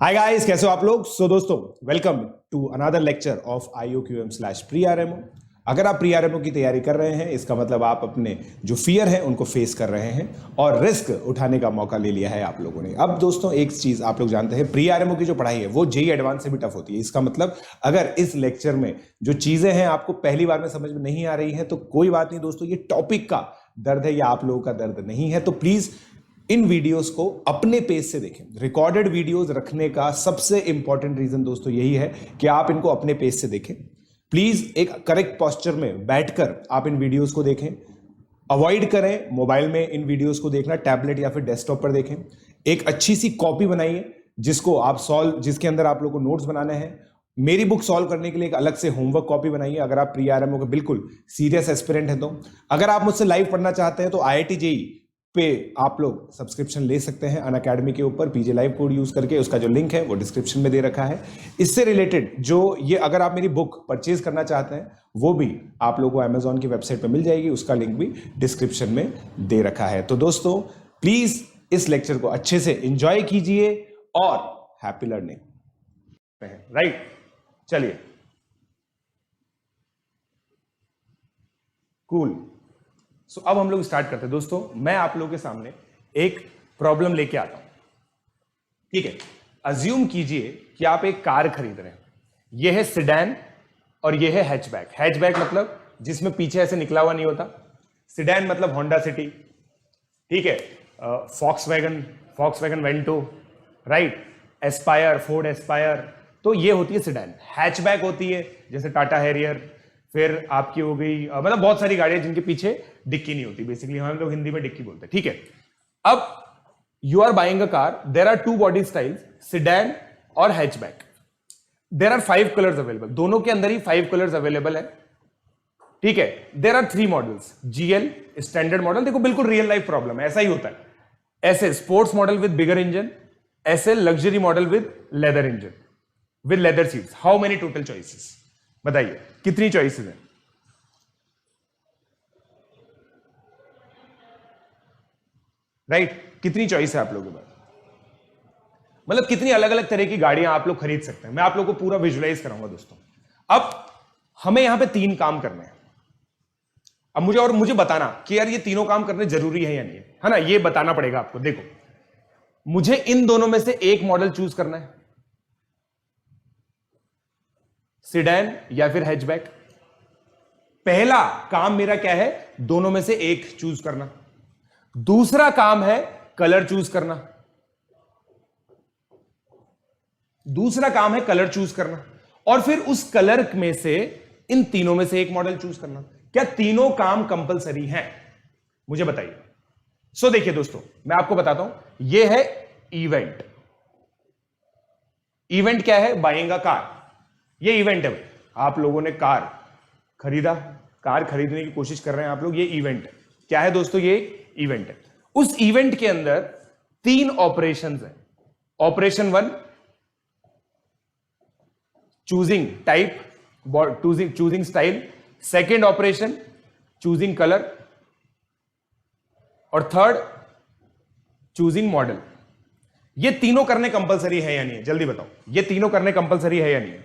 Hi guys, कैसे हो आप लोग। दोस्तों, welcome to another lecture of IOQM pre RMO. अगर आप प्री-आरएमओ की तैयारी कर रहे हैं, इसका मतलब आप अपने जो फियर है उनको फेस कर रहे हैं और रिस्क उठाने का मौका ले लिया है आप लोगों ने। अब दोस्तों, एक चीज आप लोग जानते हैं, प्री-आरएमओ की जो पढ़ाई है वो जेईई एडवांस से भी टफ होती है। इसका मतलब अगर इस लेक्चर में जो चीजें हैं आपको पहली बार में समझ में नहीं आ रही है तो कोई बात नहीं दोस्तों, ये टॉपिक का दर्द है या आप लोगों का दर्द नहीं है। तो प्लीज इन वीडियोस को अपने पेज से देखें। रिकॉर्डेड वीडियोस रखने का सबसे इंपॉर्टेंट रीजन दोस्तों यही है कि आप इनको अपने पेज से देखें। प्लीज एक करेक्ट पोस्चर में बैठकर आप इन वीडियोस को देखें। अवॉइड करें मोबाइल में इन वीडियोस को देखना, टैबलेट या फिर डेस्कटॉप पर देखें। एक अच्छी सी कॉपी बनाइए जिसके अंदर आप लोग को नोट्स बनाने हैं। मेरी बुक सॉल्व करने के लिए एक अलग से होमवर्क कॉपी बनाइए अगर आप प्री-आरएमओ के बिल्कुल सीरियस एस्पिरेंट हैं तो। अगर आप मुझसे लाइव पढ़ना चाहते हैं तो IIT JEE पे आप लोग सब्सक्रिप्शन ले सकते हैं अनअकैडमी के ऊपर PJ लाइव कोड यूज करके। उसका जो लिंक है वो डिस्क्रिप्शन में दे रखा है। इससे रिलेटेड जो ये अगर आप मेरी बुक परचेज करना चाहते हैं वो भी आप लोगों को अमेजॉन की वेबसाइट पर मिल जाएगी, उसका लिंक भी डिस्क्रिप्शन में दे रखा है। तो दोस्तों, प्लीज इस लेक्चर को अच्छे से एंजॉय कीजिए और हैप्पी लर्निंग। राइट, चलिए, कूल। सो अब हम लोग स्टार्ट करते हैं। दोस्तों, मैं आप लोगों के सामने एक प्रॉब्लम लेके आता हूं, ठीक है। अज्यूम कीजिए कि आप एक कार खरीद रहे हैं। यह है सिडैन और यह है हैचबैक। हैचबैक मतलब जिसमें पीछे ऐसे निकला हुआ नहीं होता। सिडैन मतलब होंडा सिटी, ठीक है। Volkswagen Vento, right. Aspire, Ford Aspire. तो ये होती है सिडैन। हैचबैक होती है जैसे टाटा हैरियर, फिर आपकी हो गई मतलब बहुत सारी गाड़ियां जिनके पीछे डिक्की नहीं होती। बेसिकली हम लोग हिंदी में डिक्की बोलते हैं, ठीक है। अब you are buying a car, there are two body styles, sedan और hatchback. There are 5 colours available, दोनों के अंदर ही 5 कलर्स अवेलेबल है, ठीक है। There are 3 models, GL standard model. देखो बिल्कुल रियल लाइफ प्रॉब्लम है, ऐसा ही होता है। ऐसे sports model with bigger engine, ऐसे luxury model with leather engine, with leather seats. How many total choices बताइए, कितनी चॉइसेस हैं? राइट, कितनी चॉइस है आप लोगों के पास? मतलब कितनी अलग अलग तरह की गाड़ियां आप लोग खरीद सकते हैं। मैं आप लोगों को पूरा विजुलाइज कराऊंगा दोस्तों। अब हमें यहां पे 3 काम करने हैं। अब मुझे बताना कि यार ये तीनों काम करने जरूरी है या नहीं है ना, ये बताना पड़ेगा आपको। देखो, मुझे इन दोनों में से एक मॉडल चूज करना है, सिडैन या फिर हैचबैक। पहला काम मेरा क्या है? दोनों में से एक चूज करना। दूसरा काम है कलर चूज करना। दूसरा काम है कलर चूज करना और फिर उस कलर में से इन तीनों में से एक मॉडल चूज करना। क्या तीनों काम कंपलसरी हैं? मुझे बताइए। सो देखिए दोस्तों, मैं आपको बताता हूं। यह है इवेंट। इवेंट क्या है? Buying a car. ये इवेंट है भाई। आप लोगों ने कार खरीदा, कार खरीदने की कोशिश कर रहे हैं आप लोग, ये इवेंट है। क्या है दोस्तों? ये इवेंट है। उस इवेंट के अंदर 3 ऑपरेशंस हैं। Operation 1 choosing type, choosing style. Second operation choosing colour और थर्ड चूजिंग मॉडल। ये तीनों करने कंपलसरी है या नहीं है? जल्दी बताओ, ये तीनों करने कंपलसरी है या नहीं है?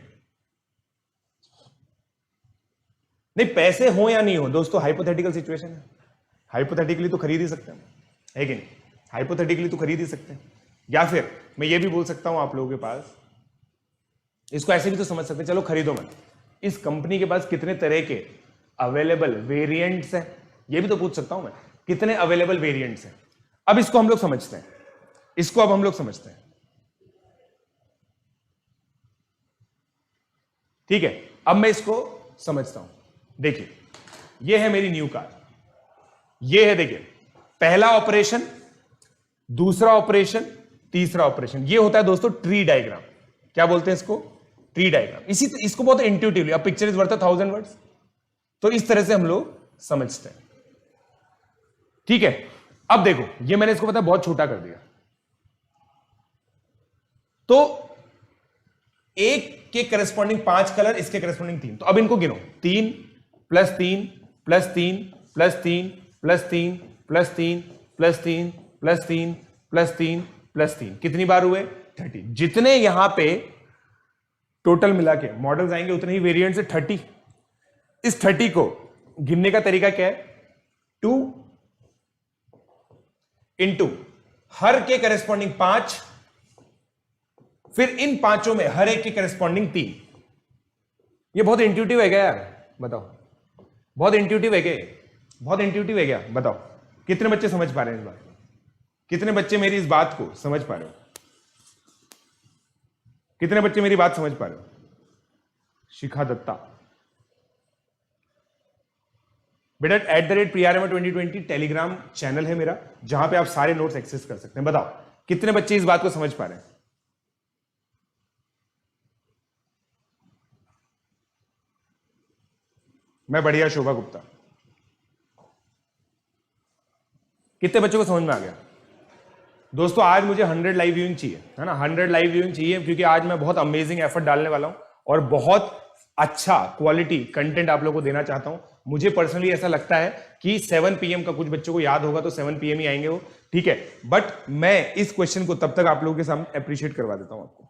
नहीं, पैसे हो या नहीं हो दोस्तों, हाइपोथेटिकल सिचुएशन है। हाइपोथेटिकली तो खरीद ही सकते हैं, है कि नहीं? हाइपोथेटिकली तो खरीद ही सकते हैं। या फिर मैं ये भी बोल सकता हूं आप लोगों के पास, इसको ऐसे भी तो समझ सकते हैं, चलो खरीदो मत, इस कंपनी के पास कितने तरह के अवेलेबल वेरिएंट्स हैं, ये भी तो पूछ सकता हूं मैं, कितने अवेलेबल वेरिएंट्स हैं। अब इसको हम लोग समझते हैं, इसको अब हम लोग समझते हैं, ठीक है। अब मैं इसको समझता हूं। देखिए, ये है मेरी न्यू कार, ये है, देखिए, पहला ऑपरेशन, दूसरा ऑपरेशन, तीसरा ऑपरेशन। ये होता है दोस्तों ट्री डायग्राम। क्या बोलते हैं इसको? Tree diagram. इसको बहुत इंट्यूटिवली, अब पिक्चर इज वर्थ 1000 वर्ड्स, तो इस तरह से हम लोग समझते हैं, ठीक है। अब देखो, ये मैंने इसको पता बहुत छोटा कर दिया, तो एक के करस्पॉन्डिंग 5 कलर, इसके करस्पॉन्डिंग 3। तो अब इनको गिनो, 3 + 3 + 3 + 3 + 3 + 3 + 3 + 3 + 3 + 3। कितनी बार हुए? 30। जितने यहां पे टोटल मिला के मॉडल्स आएंगे उतने ही वेरिएंट्स है 30। इस 30 को गिनने का तरीका क्या है? 2 इंटू हर के करेस्पॉन्डिंग 5, फिर इन पांचों में हर एक के करेस्पॉन्डिंग 3। ये बहुत इंट्यूटिव है क्या यार? बताओ, बहुत इंट्यूटिव है क्या? बहुत इंट्यूटिव है क्या? बताओ, कितने बच्चे समझ पा रहे हैं इस बात को? कितने बच्चे मेरी इस बात को समझ पा रहे हो? कितने बच्चे मेरी बात समझ पा रहे हो? शिखा दत्ता बेटा, @PRMO 2020 टेलीग्राम चैनल है मेरा, जहां पे आप सारे नोट्स एक्सेस कर सकते हैं। बताओ कितने बच्चे इस बात को समझ पा रहे हैं? मैं बढ़िया, शोभा गुप्ता। कितने बच्चों को समझ में आ गया? दोस्तों आज मुझे 100 लाइव व्यूइंग चाहिए, है ना? 100 लाइव व्यूइंग चाहिए, क्योंकि आज मैं बहुत अमेजिंग एफर्ट डालने वाला हूं और बहुत अच्छा क्वालिटी कंटेंट आप लोगों को देना चाहता हूं। मुझे पर्सनली ऐसा लगता है कि 7 PM का कुछ बच्चों को याद होगा तो 7 PM ही आएंगे वो, ठीक है? बट मैं इस क्वेश्चन को तब तक आप लोगों के सामने अप्रिशिएट करवा देता हूं आपको।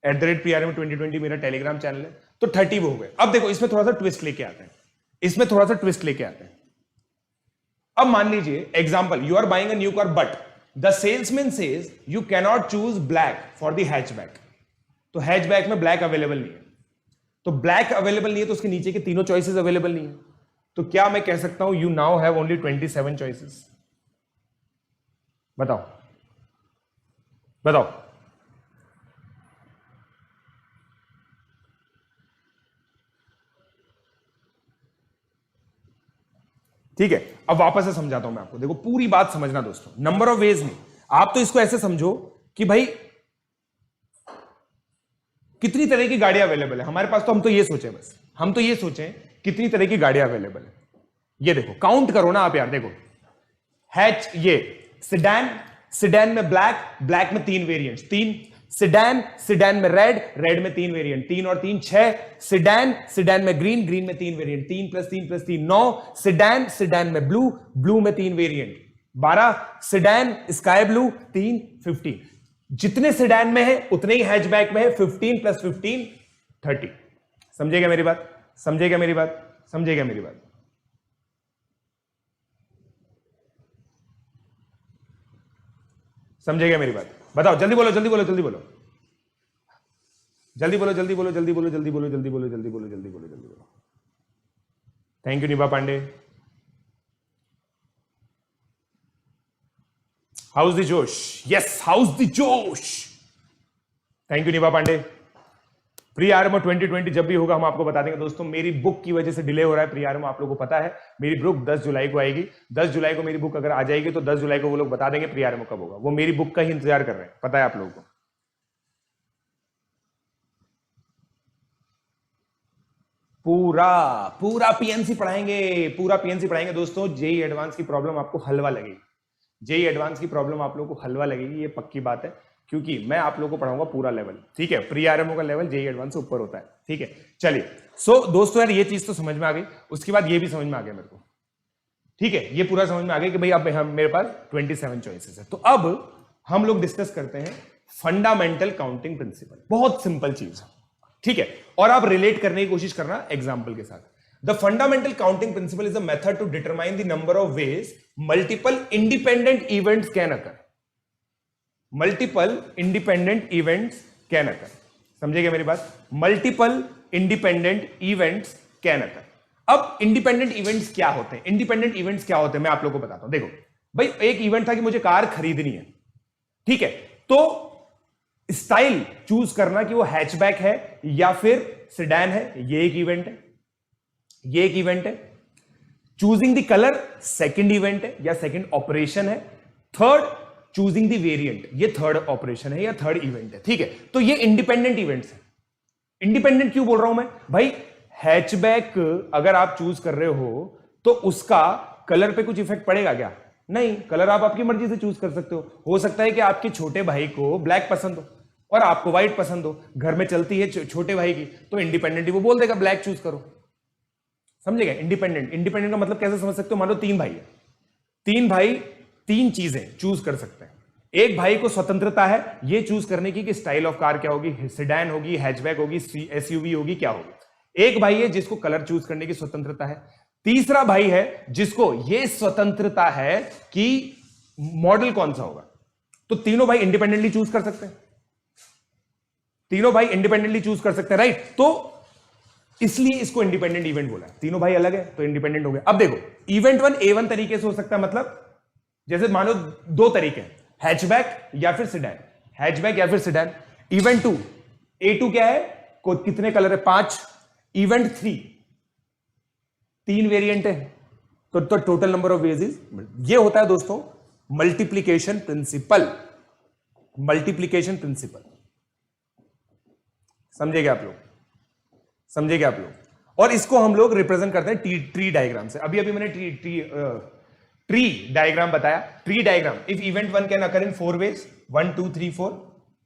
@PRMO 2020 मेरा टेलीग्राम चैनल है। तो 30 वो हो गए। अब देखो इसमें थोड़ा सा ट्विस्ट लेके आते हैं, इसमें थोड़ा सा ट्विस्ट लेके आते हैं। अब मान लीजिए example, you are buying a new car but the salesman says you cannot choose black for the hatchback. तो हैचबैक में ब्लैक अवेलेबल नहीं है, तो ब्लैक अवेलेबल नहीं है तो उसके नीचे के तीनों चॉइसेस अवेलेबल नहीं है। तो क्या मैं कह सकता हूं you now have only 27 choices? बताओ बताओ। ठीक है, अब वापस से समझाता हूं मैं आपको। देखो पूरी बात समझना दोस्तों, नंबर ऑफ वेज नहीं, आप तो इसको ऐसे समझो कि भाई कितनी तरह की गाड़ियां अवेलेबल है हमारे पास। तो हम तो ये सोचे, बस हम तो ये सोचें कितनी तरह की गाड़ियां अवेलेबल है। ये देखो काउंट करो ना आप यार। देखो हैच, ये सिडैन, सिडैन में ब्लैक, ब्लैक में 3 वेरिएंट्स, 3। सिडैन, सिडैन में रेड, रेड में 3 वेरिएंट, 3 और 3 6। सिडैन, सिडैन में ग्रीन, ग्रीन में 3 वेरिएंट, 3 + 3 + 3 9। सिडैन, सिडैन में ब्लू, ब्लू में 3 वेरिएंट 12। Sedan sky blue 3 15। जितने सिडैन में है उतने ही हैचबैक में है, 15 + 15 30। समझेगा मेरी बात? समझेगा मेरी बात? समझेगा मेरी बात? समझेगा मेरी बात? बताओ, जल्दी बोलो, जल्दी बोलो, जल्दी बोलो, जल्दी बोलो, जल्दी बोलो, जल्दी बोलो, जल्दी बोलो, जल्दी बोलो, जल्दी बोलो, जल्दी बोलो, जल्दी बोलो। थैंक यू निभा पांडे। हाउस द जोश? यस, हाउस द जोश। थैंक यू निभा पांडे। प्री आरएमओ 2020 जब भी होगा हम आपको बता देंगे दोस्तों। मेरी बुक की वजह से डिले हो रहा है प्री आरएमओ, आप लोगों को पता है। मेरी बुक 10 जुलाई को आएगी। 10 जुलाई को मेरी बुक अगर आ जाएगी तो 10 जुलाई को वो लोग बता देंगे प्री आरएमओ कब होगा। वो मेरी बुक का ही इंतजार कर रहे हैं, पता है आप लोगों को। पूरा पूरा पीएनसी पढ़ाएंगे, पूरा पीएनसी पढ़ाएंगे दोस्तों। जेई एडवांस की प्रॉब्लम आपको हलवा लगेगी, जेई एडवांस की प्रॉब्लम आप लोगों को हलवा लगेगी, ये पक्की बात है, क्योंकि मैं आप लोगों को पढ़ाऊंगा पूरा लेवल। ठीक है, प्री आरएमओ का लेवल जेई एडवांस से ऊपर होता है। ठीक है, चलिए। सो दोस्तों यार ये चीज तो समझ में आ गई। उसके बाद ये भी समझ में आ गया मेरे को। ठीक है, ये पूरा समझ में आ गया कि भाई अब मेरे पास 27 चॉइसेस है। तो अब हम लोग डिस्कस करते हैं फंडामेंटल काउंटिंग प्रिंसिपल। बहुत सिंपल चीज है, ठीक है, और आप रिलेट करने की कोशिश करना एग्जाम्पल के साथ। The fundamental counting principle is a method to determine the number of ways multiple independent events can occur. Multiple independent events can occur. समझेगा मेरी बात? Multiple independent events can occur. अब इंडिपेंडेंट इवेंट्स क्या होते हैं? Independent events क्या होते हैं मैं आप लोगों को बताता हूं। देखो भाई, एक इवेंट था कि मुझे कार खरीदनी है, ठीक है, तो स्टाइल चूज करना कि वो हैचबैक है या फिर सेडान है, ये एक इवेंट है, ये एक इवेंट है। Choosing the colour second event है या सेकंड ऑपरेशन है। थर्ड, चूजिंग द वेरिएंट, ये थर्ड ऑपरेशन है या थर्ड इवेंट है। ठीक है, तो ये इंडिपेंडेंट इवेंट्स है। इंडिपेंडेंट क्यों बोल रहा हूं मैं भाई? हैचबैक अगर आप चूज कर रहे हो तो उसका कलर पे कुछ इफेक्ट पड़ेगा क्या? नहीं, कलर आप आपकी मर्जी से चूज कर सकते हो सकता है कि आपके छोटे भाई को ब्लैक पसंद हो और आपको व्हाइट पसंद हो, घर में चलती है छोटे भाई की, तो इंडिपेंडेंटली वो बोल देगा ब्लैक चूज करो। समझेगा? इंडिपेंडेंट, इंडिपेंडेंट का मतलब कैसे समझ सकते हो? मान लो 3 भाई है, 3 भाई 3 चीजें चूज कर सकते हैं। एक भाई को स्वतंत्रता है ये चूज करने की कि स्टाइल ऑफ कार क्या होगी, सेडान होगी, हैचबैक होगी, एसयूवी होगी, क्या होगी। एक भाई है जिसको कलर चूज करने की स्वतंत्रता है। तीसरा भाई है जिसको ये स्वतंत्रता है कि मॉडल कौन सा होगा। तो तीनों भाई इंडिपेंडेंटली चूज कर सकते हैं, तीनों भाई इंडिपेंडेंटली चूज कर सकते हैं, राइट। तो इसलिए इसको इंडिपेंडेंट इवेंट बोला है। तीनों भाई अलग है तो इंडिपेंडेंट हो गया। अब देखो इवेंट 1 A1 तरीके से हो सकता है, मतलब जैसे मानो दो तरीके हैं, हैचबैक या फिर सेडान, हैचबैक या फिर सेडान। इवेंट 2 A2 क्या है, कितने कलर है, 5। इवेंट 3 3 वेरिएंट है, तो total number of veg is, ये होता है दोस्तों मल्टीप्लीकेशन प्रिंसिपल, मल्टीप्लीकेशन प्रिंसिपल। समझेगा आप लोग, समझेगा आप लोग। और इसको हम लोग रिप्रेजेंट करते हैं ट्री डायग्राम से। अभी मैंने ट्री डायग्राम बताया। Tree diagram, if event 1 can occur in 4 ways 1 2 3 4,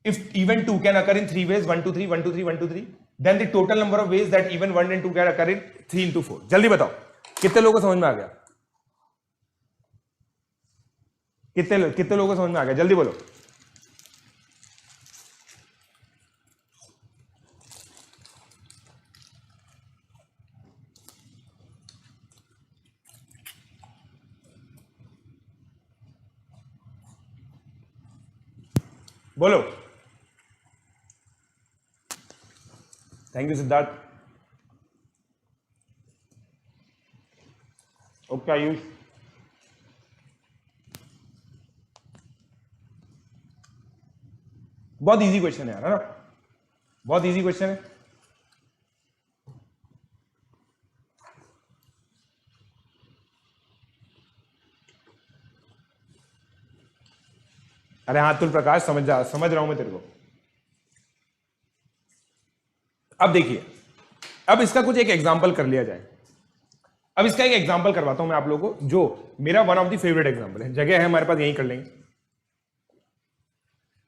if event 2 can occur in 3 ways 1 2 3 1 2 3 1 2 3, then the total number of ways that event 1 and 2 can occur in 3 into 4। जल्दी बताओ कितने लोगों को समझ में आ गया, कितने लोगों को समझ में आ गया, जल्दी बोलो। बोलो। Thank you Siddharth. Okay Ayush. बहुत इजी क्वेश्चन है यार, है ना, बहुत इजी क्वेश्चन है। अरे हाँ तुल प्रकाश, समझ रहा हूं मैं तेरे को। अब देखिए, अब इसका कुछ एक एग्जांपल कर लिया जाए। अब इसका एक एग्जांपल करवाता हूं मैं आप लोगों को, जो मेरा one of the favourite example है। जगह है हमारे पास, यहीं कर लेंगे।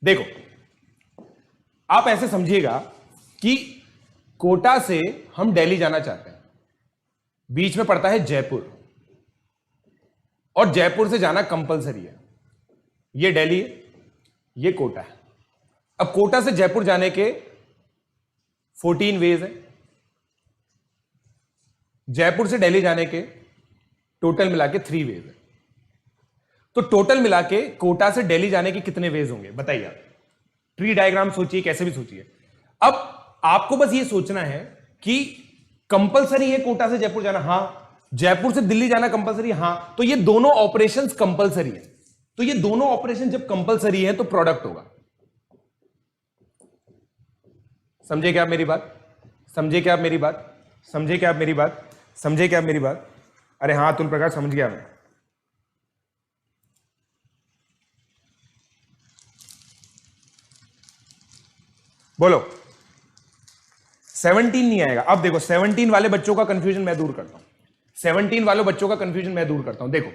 देखो आप ऐसे समझिएगा कि कोटा से हम दिल्ली जाना चाहते हैं, बीच में पड़ता है जयपुर, और जयपुर से जाना कंपलसरी है। ये दिल्ली है, ये कोटा है। अब कोटा से जयपुर जाने के 14 वेज है, जयपुर से दिल्ली जाने के टोटल मिला के 3 वेज है। तो टोटल मिला के कोटा से दिल्ली जाने के कितने वेज होंगे बताइए आप। ट्री डायग्राम सोचिए, कैसे भी सोचिए। अब आपको बस ये सोचना है कि कंपलसरी है कोटा से जयपुर जाना, हां। जयपुर से दिल्ली जाना कंपलसरी, हां। तो ये दोनों ऑपरेशंस कंपलसरी है। तो ये दोनों ऑपरेशन जब कंपलसरी है तो प्रोडक्ट होगा। समझे क्या आप मेरी बात, समझे क्या आप मेरी बात, समझे क्या आप मेरी बात, समझे क्या आप मेरी बात। अरे हाँ तुल प्रकाश, समझ गया मैं। बोलो 17 नहीं आएगा। अब देखो 17 वाले बच्चों का कंफ्यूजन मैं दूर करता हूं, 17 वाले बच्चों का कंफ्यूजन मैं दूर करता हूं। देखो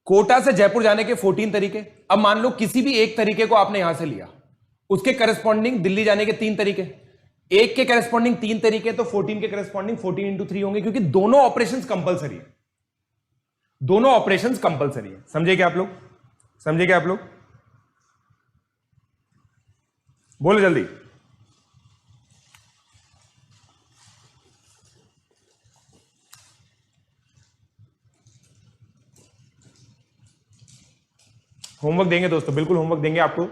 कोटा से जयपुर जाने के 14 तरीके। अब मान लो किसी भी एक तरीके को आपने यहां से लिया, उसके करस्पॉन्डिंग दिल्ली जाने के 3 तरीके, एक के करस्पॉन्डिंग 3 तरीके, तो 14 के करस्पॉन्डिंग 14 into 3 होंगे, क्योंकि दोनों ऑपरेशंस कंपलसरी है, दोनों ऑपरेशंस कंपलसरी है। समझे क्या आप लोग, समझे क्या आप लोग, बोलो जल्दी। होमवर्क देंगे दोस्तों, बिल्कुल होमवर्क देंगे आपको।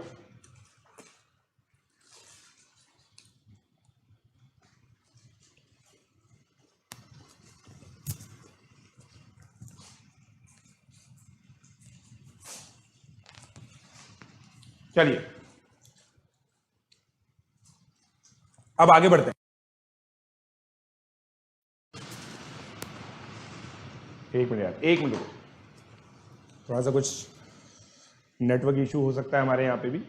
चलिए अब आगे बढ़ते हैं। एक मिनट यार, एक मिनट, थोड़ा सा कुछ नेटवर्क इशू हो सकता है हमारे यहां पे भी,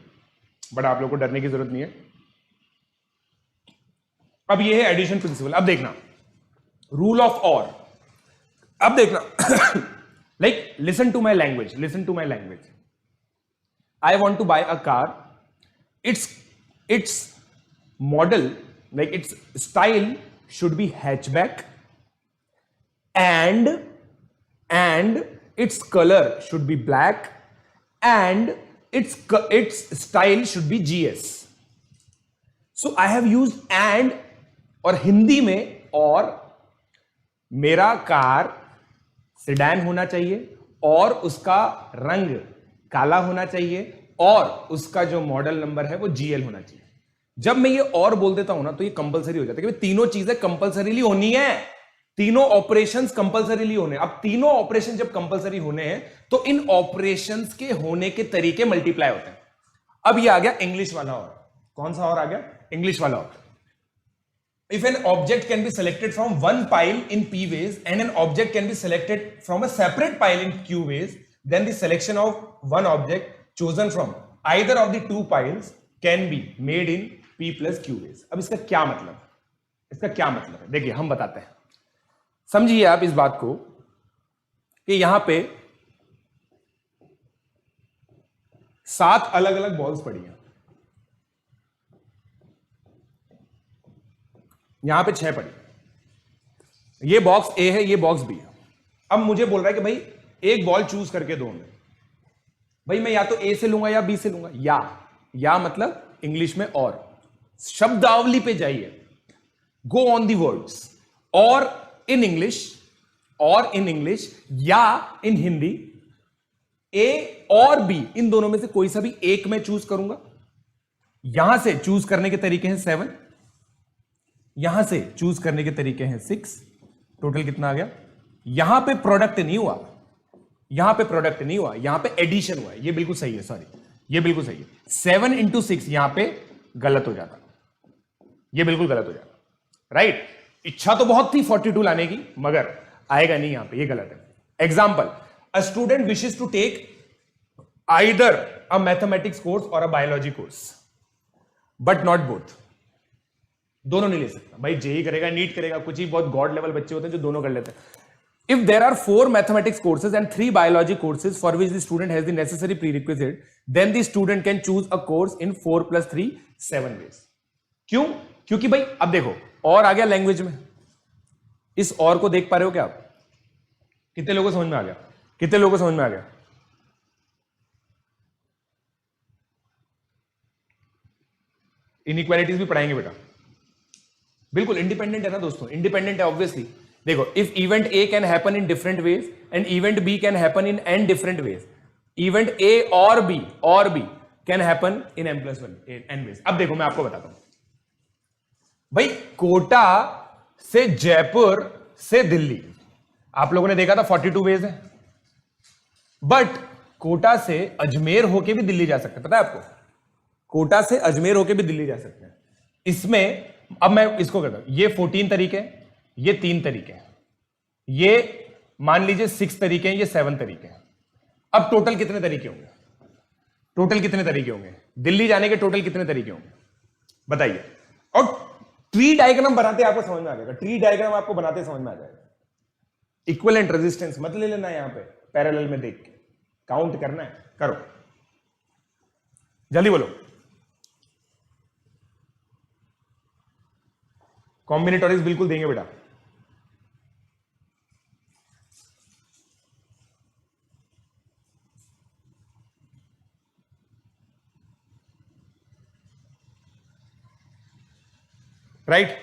बट आप लोग को डरने की जरूरत नहीं है। अब ये है एडिशन प्रिंसिपल। अब देखना रूल ऑफ और, अब देखना like listen to my language, listen to my language. I want to buy a car. Its model, like its style, should be hatchback, and its color should be black, and its style should be GS. So I have used and, और हिंदी में और, मेरा car sedan होना चाहिए और उसका रंग काला होना चाहिए और उसका जो मॉडल नंबर है वो GL होना चाहिए। जब मैं ये और बोल देता हूं ना तो ये कंपलसरी हो जाता है कि तीनों चीजें कंपलसरीली होनी है, तीनों ऑपरेशंस कंपलसरीली होने। अब तीनों ऑपरेशन जब कंपलसरी होने हैं तो इन ऑपरेशंस के होने के तरीके मल्टीप्लाई होते हैं। अब ये आ गया इंग्लिश वाला और, कौन सा और आ गया? इंग्लिश वाला और। If an object can be selected from one pile in P ways and an object can be selected from a separate pile in Q ways, then the selection of one object chosen from either of the two piles can be made in P plus Q ways. अब इसका क्या मतलब है? इसका क्या मतलब है? देखिए हम बताते हैं, समझिए आप इस बात को कि यहां पे 7 अलग अलग बॉल्स पड़ी हैं, यहां पे 6 पड़ी। ये बॉक्स ए है, ये बॉक्स बी है। अब मुझे बोल रहा है कि भाई एक बॉल चूज करके दो हमें। भाई मैं या तो ए से लूंगा या बी से लूंगा। या मतलब इंग्लिश में और, शब्दावली पे जाइए, गो ऑन दी वर्ड्स, और इन इंग्लिश या इन हिंदी, ए और बी इन दोनों में से कोई सा भी एक मैं चूज करूंगा। यहां से चूज करने के तरीके हैं 7, यहां से चूज करने के तरीके हैं 6, टोटल कितना आ गया? यहां पे प्रोडक्ट नहीं हुआ, यहां पे एडिशन हुआ है। ये बिल्कुल सही है, सॉरी ये बिल्कुल सही है। 7 इंटू 6 यहां पे गलत हो जाता, ये बिल्कुल गलत हो जाता, राइट? इच्छा तो बहुत थी 42 लाने की, मगर आएगा नहीं यहां पे, ये गलत है। Example, a student wishes to take either a mathematics course or a biology course but not both. दोनों नहीं ले सकता। भाई जेई करेगा, नीट करेगा, कुछ ही बहुत गॉड लेवल बच्चे होते हैं जो दोनों कर लेते हैं। If there are 4 mathematics courses and 3 biology courses for which the student has the necessary prerequisite, then the student can choose a course in 4 plus 3 7 ways. क्यों? क्योंकि भाई अब देखो और आ गया लैंग्वेज में। इस और को देख पा रहे हो क्या आप? कितने लोगों को समझ में आ गया? कितने लोगों को समझ में आ गया? इनइक्वालिटीज भी पढ़ाएंगे बेटा, बिल्कुल इंडिपेंडेंट है ना दोस्तों, इंडिपेंडेंट है ऑब्वियसली। देखो, if event A can happen in different ways and event B can happen in N different ways, event A or B can happen in N plus one N ways. अब देखो मैं आपको बताता हूं, भाई कोटा से जयपुर से दिल्ली आप लोगों ने देखा था 42 वेज है, बट कोटा से अजमेर होके भी दिल्ली जा सकते हैं, पता है आपको? कोटा से अजमेर होके भी दिल्ली जा सकते हैं। इसमें अब मैं इसको करता हूं, ये 14 तरीके हैं, ये 3 तरीके हैं, ये मान लीजिए 6 तरीके हैं, ये 7 तरीके हैं। अब टोटल कितने तरीके होंगे? टोटल कितने तरीके होंगे? दिल्ली जाने के टोटल कितने तरीके होंगे बताइए? और ट्री डायग्राम बनाते आपको समझ में आ जाएगा, ट्री डायग्राम आपको बनाते समझ में आ जाएगा। इक्विवेलेंट रेजिस्टेंस मत ले लेना, यहां पे पैरेलल में देख के काउंट करना है, करो जल्दी बोलो। कॉम्बिनेटोरिक्स बिल्कुल देंगे बेटा, राइट?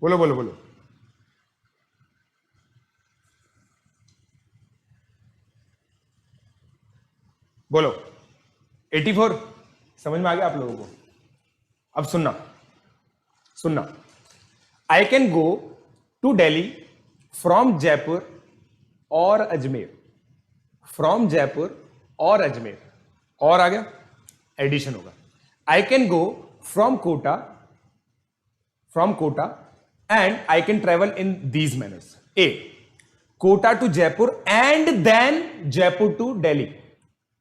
बोलो बोलो बोलो। बोलो 84 समझ में आ गया आप लोगों को? अब सुनना, I can go to Delhi from Jaipur और अजमेर, फ्रॉम जयपुर और अजमेर, और आ गया एडिशन होगा। I can go from Kota and I can travel in these manners. Uh, Kota to Jaipur and then Jaipur to Delhi,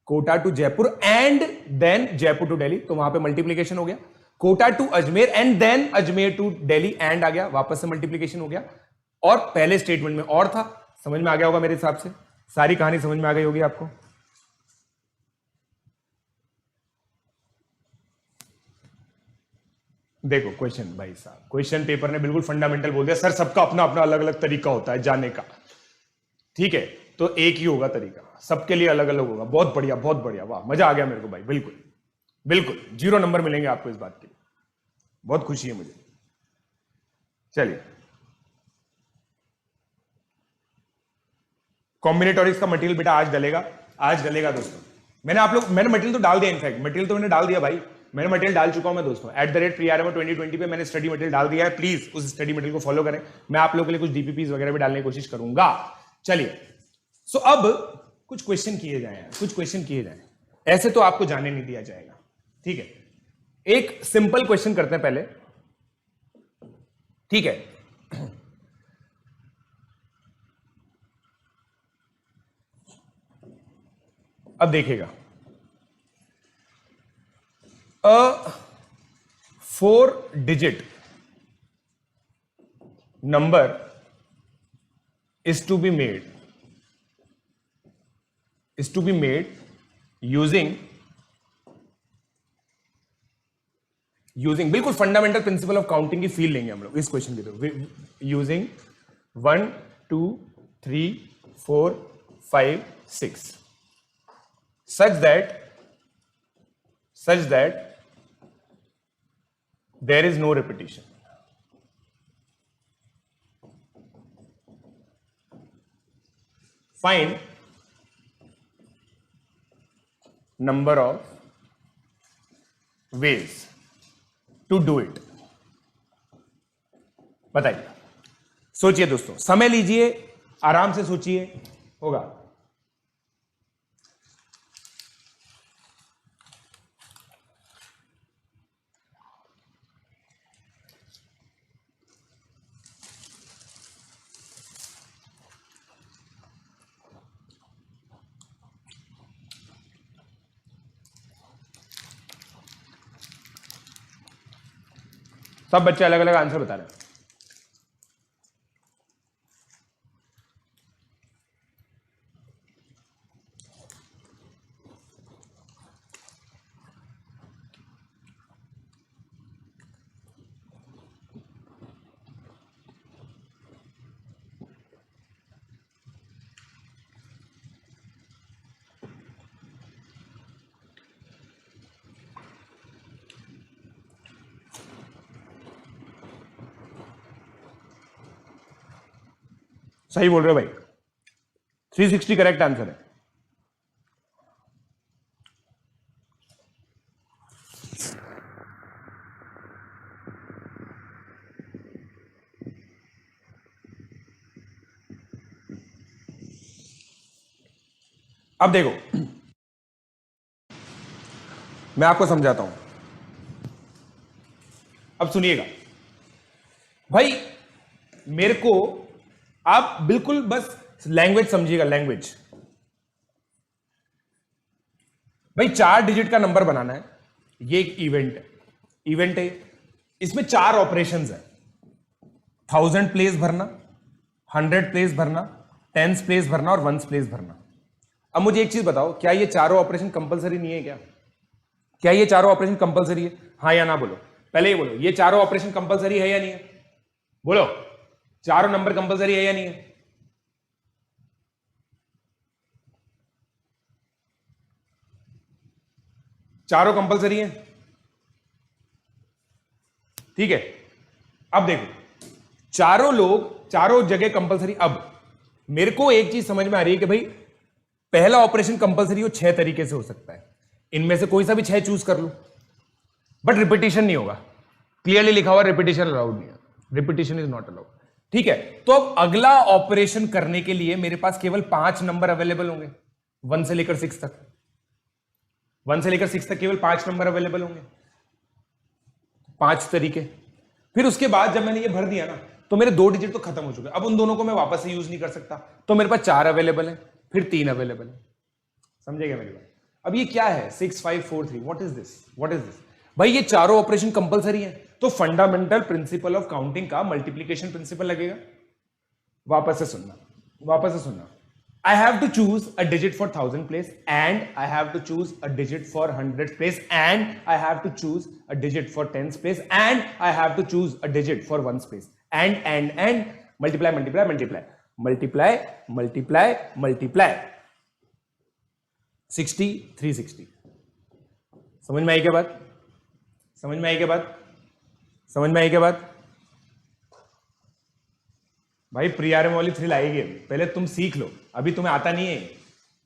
Kota to Jaipur and then Jaipur to Delhi, तो वहां पे मल्टीप्लीकेशन हो गया। Kota to Ajmer and then Ajmer to Delhi, and आ गया, वापस से मल्टीप्लीकेशन हो गया। और पहले स्टेटमेंट में और था, समझ में आ गया होगा मेरे हिसाब से, सारी कहानी समझ में आ गई होगी आपको। देखो क्वेश्चन, भाई साहब क्वेश्चन पेपर ने बिल्कुल फंडामेंटल बोल दिया, सर सबका अपना अपना अलग अलग तरीका होता है जाने का, ठीक है, तो एक ही होगा तरीका, सबके लिए अलग अलग होगा। बहुत बढ़िया, बहुत बढ़िया, वाह मजा आ गया मेरे को भाई, बिल्कुल बिल्कुल 0 नंबर मिलेंगे आपको इस बात के लिए, बहुत खुशी है मुझे। चलिए, कॉम्बिनेटोरिक्स का मटेरियल बेटा आज डलेगा, आज डलेगा दोस्तों। मैंने मटेरियल तो डाल दिया, इनफैक्ट मटेरियल तो मैंने डाल दिया भाई, मैंने मटेरियल डाल चुका हूं मैं दोस्तों। @PRMO 2020 पे मैंने स्टडी मटेरियल डाल दिया है, प्लीज उस स्टडी मटेरियल को फॉलो करें। मैं आप लोगों के लिए कुछ डीपीपीज वगैरह भी डालने की कोशिश करूंगा। चलिए, सो अब कुछ क्वेश्चन किए जाए, कुछ क्वेश्चन किए जाए, ऐसे तो आपको जाने नहीं दिया जाएगा, ठीक है। एक सिंपल क्वेश्चन करते हैं पहले, ठीक है। अब देखिएगा, 4 digit number is to be made using बिल्कुल फंडामेंटल प्रिंसिपल ऑफ काउंटिंग की फील लेंगे हम लोग इस क्वेश्चन के through, using 1 2 3 4 5 6 such that there is no repetition. Find number of ways to do it. बताइए, सोचिए दोस्तों, समय लीजिए, आराम से सोचिए, होगा। सब बच्चे अलग अलग आंसर बता रहे हैं। सही बोल रहे हो भाई, 360 करेक्ट आंसर है। अब देखो, मैं आपको समझाता हूं, अब सुनिएगा भाई, मेरे को आप बिल्कुल बस लैंग्वेज समझिएगा, लैंग्वेज। भाई 4 डिजिट का नंबर बनाना है, ये एक इवेंट है, इसमें 4 ऑपरेशंस है, 1000 प्लेस भरना, 100 प्लेस भरना, 10 प्लेस भरना और 1 प्लेस भरना। अब मुझे एक चीज बताओ, क्या ये चारों ऑपरेशन कंपलसरी नहीं है क्या? क्या ये चारों ऑपरेशन कंपलसरी है? हाँ या ना बोलो, पहले ही बोलो, ये चारों ऑपरेशन कंपलसरी है या नहीं है? बोलो, चारों नंबर कंपलसरी है या नहीं है? चारों कंपलसरी है, ठीक है। अब देखो, चारों लोग, चारों जगह कंपलसरी। अब मेरे को एक चीज समझ में आ रही है कि भाई पहला ऑपरेशन कंपलसरी हो 6 तरीके से हो सकता है, इनमें से कोई सा भी 6 चूज कर लो, बट रिपीटिशन नहीं होगा। क्लियरली लिखा हुआ रिपीटिशन अलाउड नहीं है, रिपीटिशन इज नॉट अलाउड, ठीक है। तो अब अगला ऑपरेशन करने के लिए मेरे पास केवल 5 नंबर अवेलेबल होंगे, 1 से लेकर 6 तक, 1 से लेकर 6 तक केवल 5 नंबर अवेलेबल होंगे, 5 तरीके। फिर उसके बाद जब मैंने ये भर दिया ना, तो मेरे 2 डिजिट तो खत्म हो चुके, अब उन दोनों को मैं वापस से यूज नहीं कर सकता, तो मेरे पास 4 अवेलेबल है, फिर 3 अवेलेबल है। समझेगा मेरी बात? अब ये क्या है 6 5 4 3, what is this, what is this? भाई ये चारों ऑपरेशन कंपलसरी है, तो फंडामेंटल प्रिंसिपल ऑफ काउंटिंग का मल्टीप्लीकेशन प्रिंसिपल लगेगा। वापस से सुनना, वापस से सुनना। I have to choose a digit for 1000 place, and I have to choose a digit for 100 place, and I have to choose a digit for 10th place, and I have to choose a digit for 1st place, and multiply, multiply, multiply, multiply, multiply, multiply. 60, 360. समझ में आई क्या बात? समझ में आई क्या बात? समझ में आई क्या बात? भाई प्रीआरएम वाली थ्रिल आएगी, पहले तुम सीख लो, अभी तुम्हें आता नहीं है।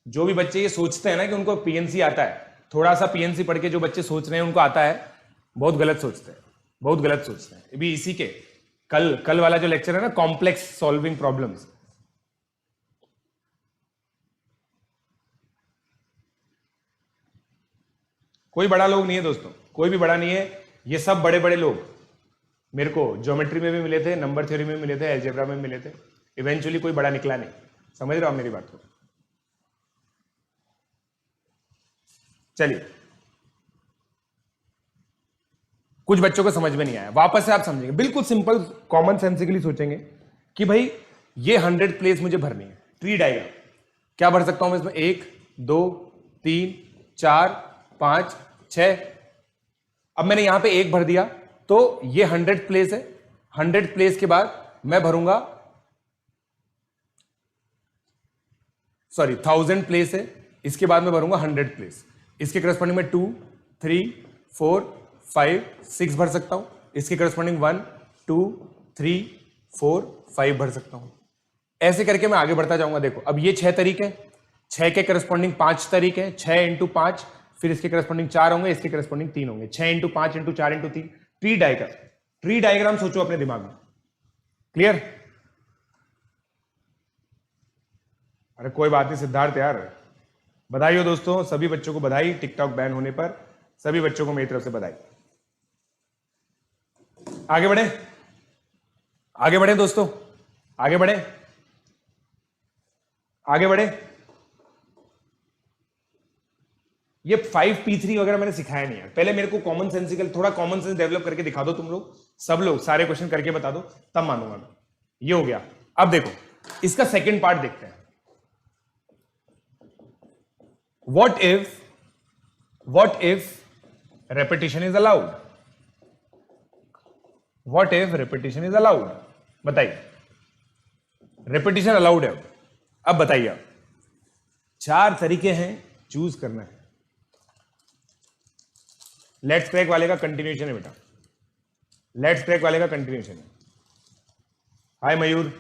जो भी बच्चे ये सोचते हैं ना कि उनको पीएनसी आता है, थोड़ा सा पीएनसी पढ़ के जो बच्चे सोच रहे हैं उनको आता है, बहुत गलत सोचते हैं, बहुत गलत सोचते हैं। अभी इसी के कल वाला जो लेक्चर है ना, कॉम्प्लेक्स सॉल्विंग प्रॉब्लम्स, कोई बड़ा लोग नहीं है दोस्तों, कोई भी बड़ा नहीं है, ये सब बड़े बड़े लोग मेरे को ज्योमेट्री में भी मिले थे, नंबर थ्योरी में मिले थे, एल्जेब्रा में मिले थे, इवेंचुअली कोई बड़ा निकला नहीं। समझ रहे हो आप मेरी बात को? चलिए, कुछ बच्चों को समझ में नहीं आया, वापस से आप समझेंगे, बिल्कुल सिंपल कॉमन सेंसिकली सोचेंगे कि भाई ये 100 प्लेस मुझे भरनी है। ट्री डायग्राम क्या भर सकता हूं मैं इसमें? 1 2 3 4 5 6। अब मैंने यहां पे 1 भर दिया तो ये 100 प्लेस है। 100 प्लेस के बाद मैं भरूंगा, सॉरी 1000 प्लेस है, इसके बाद मैं भरूंगा 100 प्लेस। इसके करस्पॉन्डिंग में 2 3 4 5 6 भर सकता हूं। इसके करस्पॉन्डिंग 1 2 3 4 5 भर सकता हूं। ऐसे करके मैं आगे बढ़ता जाऊंगा। देखो अब ये 6 तरीके, 6 के करस्पॉन्डिंग 5 तरीके, 6 इंटू 5, फिर इसके करस्पॉन्डिंग 4 होंगे, इसके करस्पॉन्डिंग 3 होंगे। 6 into 5 into 4 into 3, tree diagram. Tree diagram सोचो अपने दिमाग में। क्लियर? अरे कोई बात नहीं सिद्धार्थ यार, बधाई हो दोस्तों, सभी बच्चों को बधाई टिकटॉक बैन होने पर, सभी बच्चों को मेरी तरफ से बधाई। आगे बढ़े, आगे बढ़े दोस्तों, आगे बढ़े, आगे बढ़े। ये 5P3 वगैरह मैंने सिखाया नहीं है, पहले मेरे को कॉमन सेंसिकल, थोड़ा कॉमन सेंस डेवलप करके दिखा दो तुम लोग, सब लोग सारे क्वेश्चन करके बता दो, तब मानूंगा मैं। ये हो गया। अब देखो इसका सेकंड पार्ट देखते हैं। What if repetition is allowed? What if repetition is allowed? बताइए, repetition allowed है। अब बताइए आप, 4 तरीके हैं, चूज करना है। लेट्स क्रैक वाले का कंटिन्यूएशन है बेटा, लेट्स क्रैक वाले का कंटिन्यूएशन है। हाय मयूर,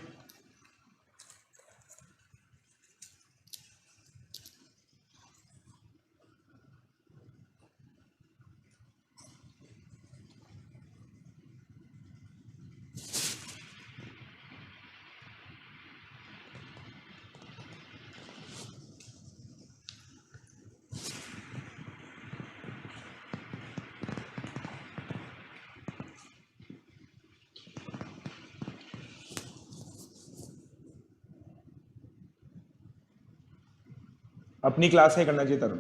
अपनी क्लास में करना चाहिए तरुण।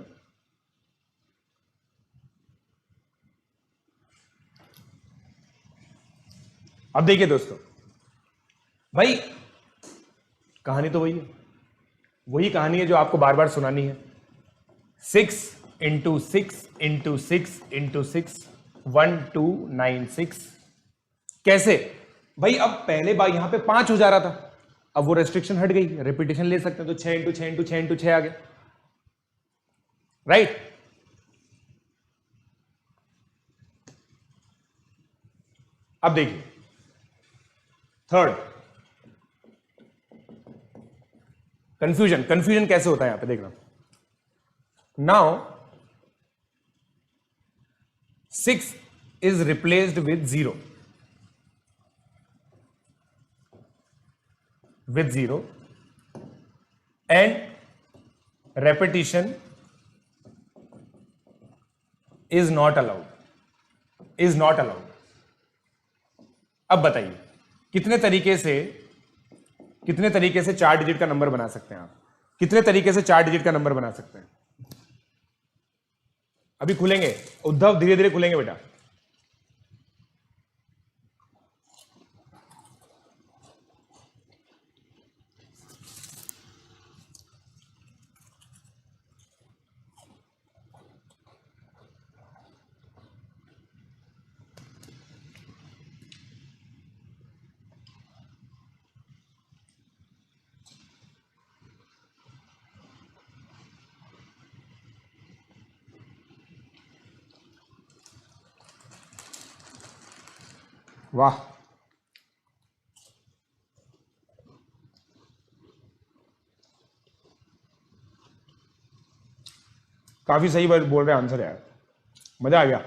अब देखिए दोस्तों, भाई कहानी तो वही है, वही कहानी है जो आपको बार बार सुनानी है। 6 इंटू 6 इंटू 6 इंटू 6 1296। कैसे भाई? अब पहले बार यहां पे 5 हो जा रहा था, अब वो रेस्ट्रिक्शन हट गई, रिपीटेशन ले सकते हैं, तो 6 इंटू 6 इंटू 6 इंटू 6 आ गया, राइट? अब देखिए थर्ड, कंफ्यूजन। कंफ्यूजन कैसे होता है यहां पे देखना। Now 6 is replaced with 0, with 0, and repetition is not allowed, is not allowed। अब बताइए कितने तरीके से 4 डिजिट का नंबर बना सकते हैं आप? कितने तरीके से 4 डिजिट का नंबर बना सकते हैं? अभी खुलेंगे उद्धव, धीरे धीरे खुलेंगे बेटा। वाह, काफी सही बात बोल रहे हैं आंसर यार, मजा आ गया।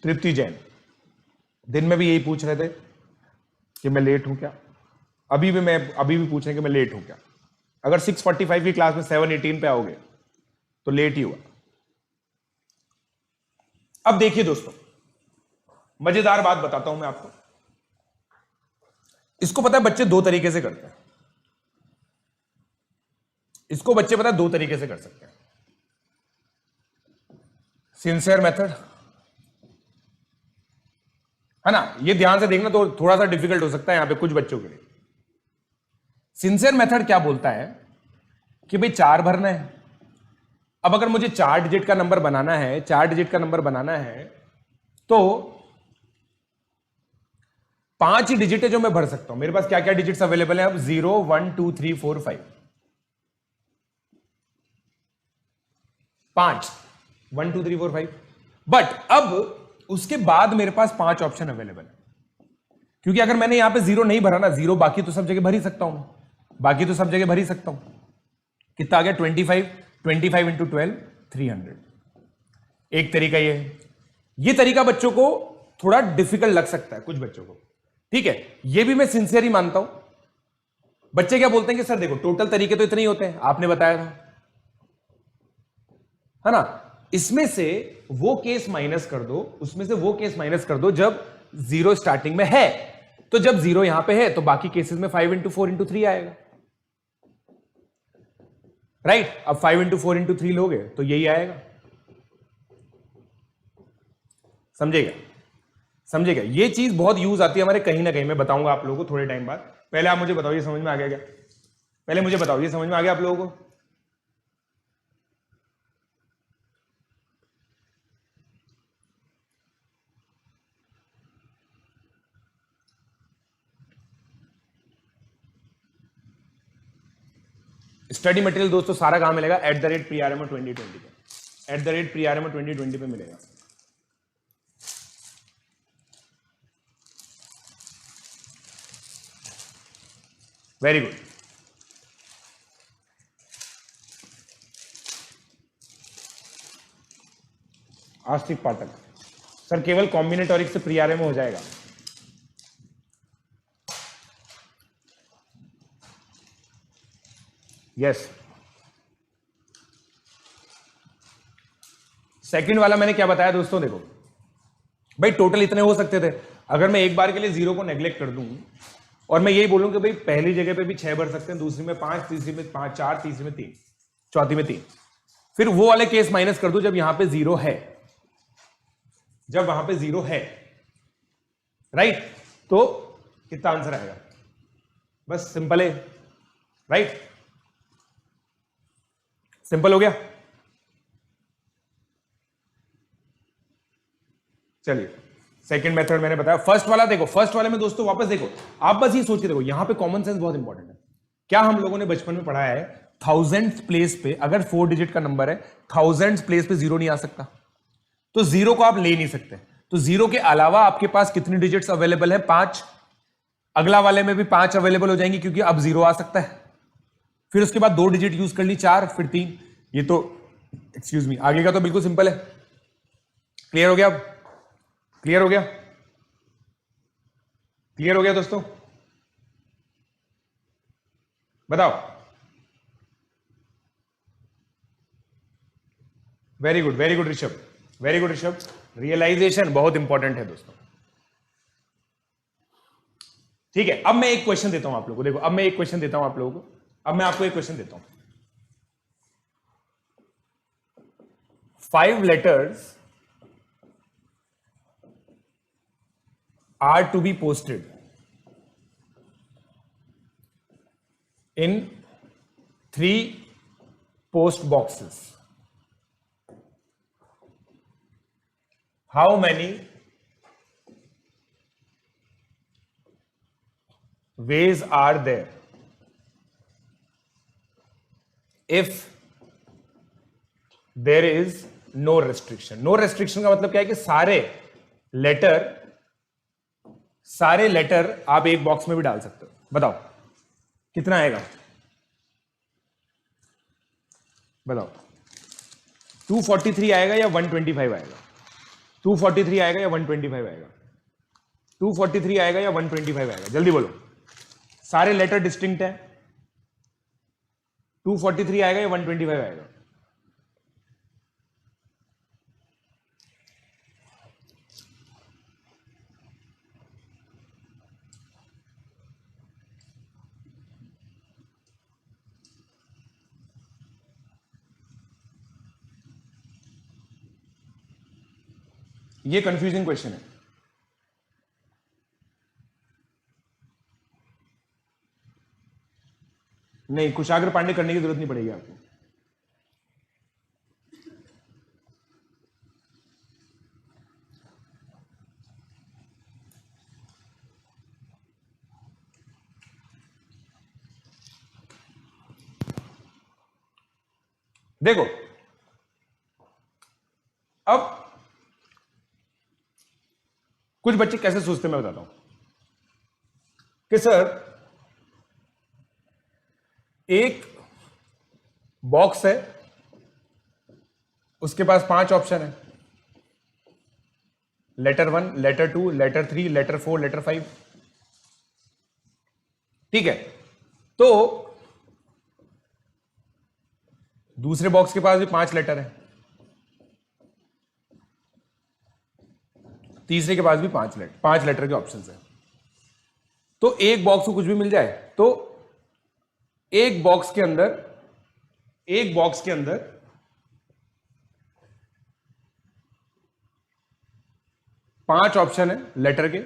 तृप्ति जैन दिन में भी यही पूछ रहे थे कि मैं लेट हूं क्या, अभी भी पूछ रहे हैं कि मैं लेट हूं क्या। अगर 6:45 की क्लास में 7:18 पे आओगे तो लेट ही हुआ। अब देखिए दोस्तों, मजेदार बात बताता हूं मैं आपको। इसको पता है बच्चे दो तरीके से करते हैं, इसको बच्चे पता है दो तरीके से कर सकते हैं। सिंसियर मेथड है ना, ये ध्यान से देखना, तो थोड़ा सा डिफिकल्ट हो सकता है यहां पे कुछ बच्चों के लिए। सिंसियर मेथड क्या बोलता है कि भाई 4 भरना है। अब अगर मुझे 4 डिजिट का नंबर बनाना है, 4 डिजिट का नंबर बनाना है, तो 5 ही डिजिट है जो मैं भर सकता हूं। मेरे पास क्या क्या डिजिट्स अवेलेबल है अब? 0 1 2 3 4 5, 5 1 2 3 4 5। बट अब उसके बाद मेरे पास 5 ऑप्शन अवेलेबल है, क्योंकि अगर मैंने यहां पे 0 नहीं भरा ना, 0 बाकी तो सब जगह भर ही सकता हूं, बाकी तो सब जगह भर ही सकता हूं। कितना आ गया? 25, 25 इंटू 12 300। एक तरीका ये है। ये तरीका बच्चों को थोड़ा डिफिकल्ट लग सकता है कुछ बच्चों को, ठीक है, ये भी मैं सिंसियर ही मानता हूं। बच्चे क्या बोलते हैं कि सर देखो टोटल तरीके तो इतने ही होते हैं, आपने बताया था, है ना, इसमें से वो केस माइनस कर दो, उसमें से वो केस माइनस कर दो जब 0 स्टार्टिंग में है। तो जब 0 यहां पे है तो बाकी केसेस में 5 इंटू 4 इंटू 3 आएगा, राइट। अब 5 इंटू 4 इंटू 3 लोगे तो यही आएगा। समझेगा? समझेगा? ये चीज बहुत यूज आती है हमारे कहीं ना कहीं, मैं बताऊंगा आप लोगों को थोड़े टाइम बाद। पहले आप मुझे बताओ ये समझ में आ गया क्या? पहले मुझे बताओ ये समझ में आ गया आप लोगों को? स्टडी मटेरियल दोस्तों सारा कहां मिलेगा? @PRMO 2020 पे, @PRMO 2020 पे मिलेगा। Very good. आस्तिक पाठक सर, केवल कॉम्बिनेटोरिक से प्री आरएमओ हो जाएगा? यस। सेकंड वाला मैंने क्या बताया दोस्तों? देखो भाई टोटल इतने हो सकते थे, अगर मैं एक बार के लिए 0 को नेग्लेक्ट कर दूं और मैं यही बोलूं कि भाई पहली जगह पे भी 6 भर सकते हैं, दूसरी में 5, तीसरी में 5 4, तीसरी में 3, चौथी में 3, फिर वो वाले केस माइनस कर दो जब यहां पे 0 है, जब वहां पे 0 है, राइट। तो कितना आंसर आएगा? बस सिंपल है, राइट। सिंपल हो गया। चलिए सेकंड मेथड मैंने बताया। फर्स्ट वाला देखो, फर्स्ट वाले में दोस्तों वापस देखो, आप बस ये सोचिए, देखो यहां पे कॉमन सेंस बहुत इंपॉर्टेंट है। क्या हम लोगों ने बचपन में पढ़ा है, 1000th प्लेस पे अगर 4 डिजिट का नंबर है, 1000th प्लेस पे 0 नहीं आ सकता, तो 0 को आप ले नहीं सकते। तो 0 के अलावा आपके पास कितनी डिजिट्स अवेलेबल है? 5। अगला वाले में भी 5 अवेलेबल हो जाएंगी क्योंकि अब 0 आ सकता है। फिर उसके बाद 2 डिजिट यूज कर ली, 4, फिर 3। ये तो एक्सक्यूज मी, आगे का तो बिल्कुल सिंपल है। क्लियर हो गया? अब क्लियर हो गया? क्लियर हो गया दोस्तों? बताओ। Very good, very good Rishabh, very good Rishabh. Realisation बहुत इंपॉर्टेंट है दोस्तों, ठीक है। अब मैं एक क्वेश्चन देता हूं आप लोगों को, देखो अब मैं एक क्वेश्चन देता हूं आप लोगों को, अब मैं आपको एक क्वेश्चन देता हूं। 5 letters are to be posted in 3 post boxes. How many ways are there if there is no restriction? No restriction का मतलब क्या है कि सारे लेटर आप एक बॉक्स में भी डाल सकते हो। बताओ कितना आएगा, बताओ 243 आएगा या 125 आएगा? 243 आएगा या 125 आएगा? 243 आएगा या 125 आएगा? जल्दी बोलो, सारे लेटर डिस्टिंक्ट है। 243 आएगा या 125 आएगा? ये कंफ्यूजिंग क्वेश्चन है। नहीं, कुशाग्र पांडे करने की जरूरत नहीं पड़ेगी आपको। देखो अब कुछ बच्चे कैसे सोचते हैं मैं बताता हूं कि सर एक बॉक्स है, उसके पास 5 ऑप्शन है, letter 1, letter 2, letter 3, letter 4, letter 5। ठीक है, तो दूसरे बॉक्स के पास भी 5 लेटर है, तीसरे के पास भी 5 लेटर के ऑप्शंस है। तो एक बॉक्स को कुछ भी मिल जाए तो एक बॉक्स के अंदर 5 ऑप्शन है लेटर के,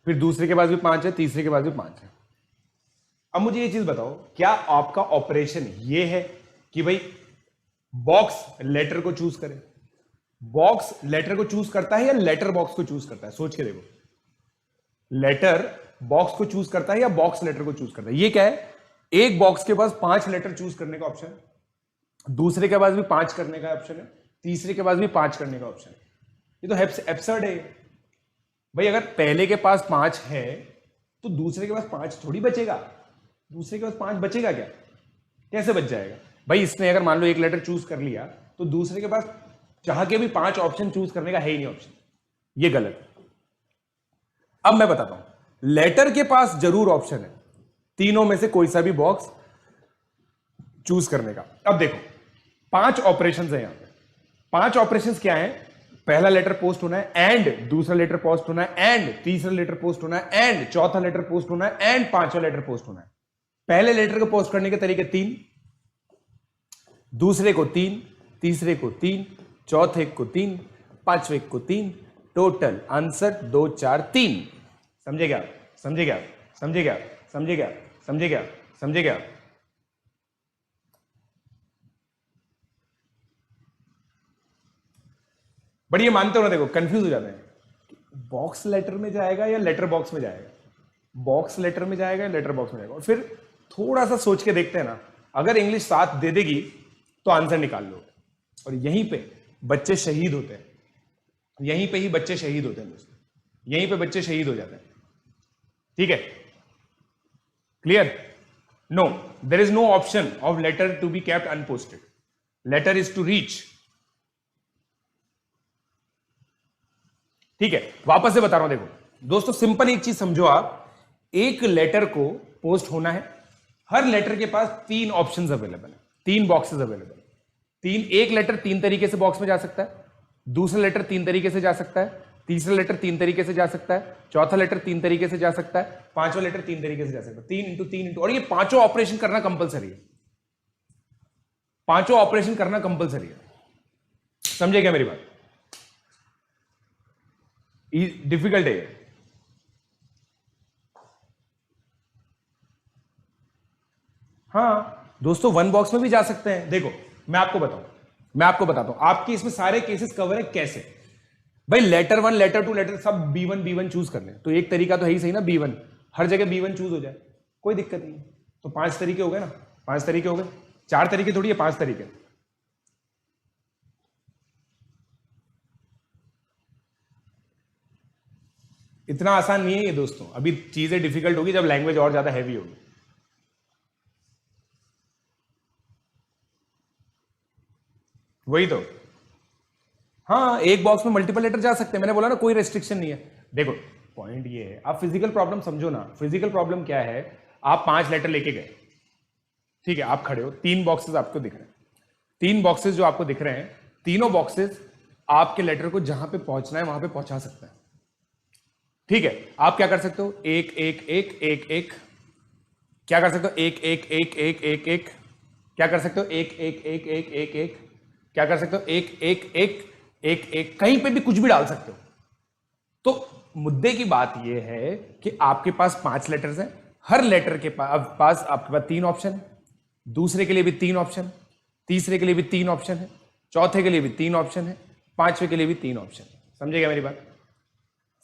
फिर दूसरे के पास भी 5 है, तीसरे के पास भी 5 है। अब मुझे ये चीज बताओ, क्या आपका ऑपरेशन ये है कि भाई बॉक्स लेटर को चूज करे? बॉक्स लेटर को चूज करता है या लेटर बॉक्स को चूज करता है? सोच के देखो, लेटर बॉक्स को चूज करता है या बॉक्स लेटर को चूज करता है? ये क्या है, एक बॉक्स के पास 5 लेटर चूज करने का ऑप्शन है, दूसरे के पास भी 5 करने का ऑप्शन है, तीसरे के पास भी 5 करने का ऑप्शन है। ये तो एब्सर्ड है भाई। अगर पहले के पास 5 है तो दूसरे के पास 5 थोड़ी बचेगा। दूसरे के पास 5 बचेगा क्या? कैसे बच जाएगा भाई? इसने अगर मान लो एक लेटर चूज कर लिया तो दूसरे के पास चाह के भी 5 ऑप्शन चूज करने का है ही नहीं ऑप्शन। ये गलत है। अब मैं बताता हूं, लेटर के पास जरूर ऑप्शन है तीनों में से कोई सा भी बॉक्स चूज करने का। अब देखो 5 ऑपरेशंस है यहां पे। 5 ऑपरेशंस क्या है? पहला लेटर पोस्ट होना है, एंड दूसरा लेटर पोस्ट होना है, एंड तीसरा लेटर पोस्ट होना है, एंड चौथा लेटर पोस्ट होना है, एंड 5वां लेटर पोस्ट होना है। पहले लेटर को पोस्ट करने के तरीके 3, दूसरे को 3, तीसरे को 3, चौथे को 3, 5वें को 3। Total answer 2 4 3। समझे क्या? समझे क्या? समझे क्या? समझे क्या? समझे क्या? समझे क्या? बट ये मानते हो ना, देखो कंफ्यूज हो जाते हैं, बॉक्स लेटर में जाएगा या लेटर बॉक्स में जाएगा, बॉक्स लेटर में जाएगा या लेटर बॉक्स में जाएगा। और फिर थोड़ा सा सोच के देखते हैं ना, अगर इंग्लिश साथ दे देगी तो आंसर निकाल लो। और यहीं पे बच्चे शहीद होते हैं, यहीं पे ही बच्चे शहीद होते हैं दोस्तों, यहीं पे बच्चे शहीद हो जाते हैं। ठीक है, clear? No, there is no option of letter to be kept unposted. Letter is to reach. ठीक है, वापस से बता रहा हूं, देखो दोस्तों सिंपल एक चीज समझो आप, एक लेटर को पोस्ट होना है, हर लेटर के पास 3 ऑप्शंस अवेलेबल है, 3 बॉक्सेस अवेलेबल है। एक लेटर 3 तरीके से बॉक्स में जा सकता है, दूसरा लेटर 3 तरीके से जा सकता है, तीसरा लेटर 3 तरीके से जा सकता है, चौथा लेटर 3 तरीके से जा सकता है, 5वां लेटर 3 तरीके से जा सकता है। 3 इंटू 3 इंटू, और ये 5 ऑपरेशन करना कंपलसरी है, 5 ऑपरेशन करना कंपलसरी है। समझे क्या मेरी बात? डिफिकल्ट है ये। हाँ दोस्तों, 1 बॉक्स में भी जा सकते हैं। देखो मैं आपको बताता हूं आपके इसमें सारे केसेस कवर है। कैसे भाई? लेटर 1, लेटर 2, लेटर सब B1 चूज कर ले तो एक तरीका तो है ही सही ना, B1। हर जगह B1 चूज हो जाए, कोई दिक्कत नहीं। तो 5 तरीके हो गए ना, 5 तरीके हो गए, 4 तरीके थोड़ी है, 5 तरीके। इतना आसान नहीं है ये दोस्तों, अभी चीजें डिफिकल्ट होगी जब लैंग्वेज और ज्यादा हैवी होगी। वही तो, हाँ एक बॉक्स में मल्टीपल लेटर जा सकते हैं, मैंने बोला ना कोई रेस्ट्रिक्शन नहीं है। देखो पॉइंट ये है, आप फिजिकल प्रॉब्लम समझो ना। फिजिकल प्रॉब्लम क्या है, आप 5 लेटर लेके गए, ठीक है, आप खड़े हो, 3 बॉक्सेस आपको दिख रहे हैं, 3 बॉक्सेस जो आपको दिख रहे हैं, तीनों बॉक्सेस आपके लेटर को जहां पे पहुंचना है वहां पे पहुंचा सकते हैं, ठीक है। आप क्या कर सकते हो, एक एक एक एक एक, क्या कर सकते हो, एक एक एक एक एक एक, क्या कर सकते हो, एक एक एक एक एक एक, क्या कर सकते हो, एक एक एक एक एक, कहीं पे भी कुछ भी डाल सकते हो। तो मुद्दे की बात यह है कि आपके पास 5 लेटर्स हैं, हर लेटर के पास आपके पास 3 ऑप्शन है, दूसरे के लिए भी 3 ऑप्शन, तीसरे के लिए भी 3 ऑप्शन है, चौथे के लिए भी 3 ऑप्शन है, पांचवे के लिए भी 3 ऑप्शन है। समझेगा मेरी बात,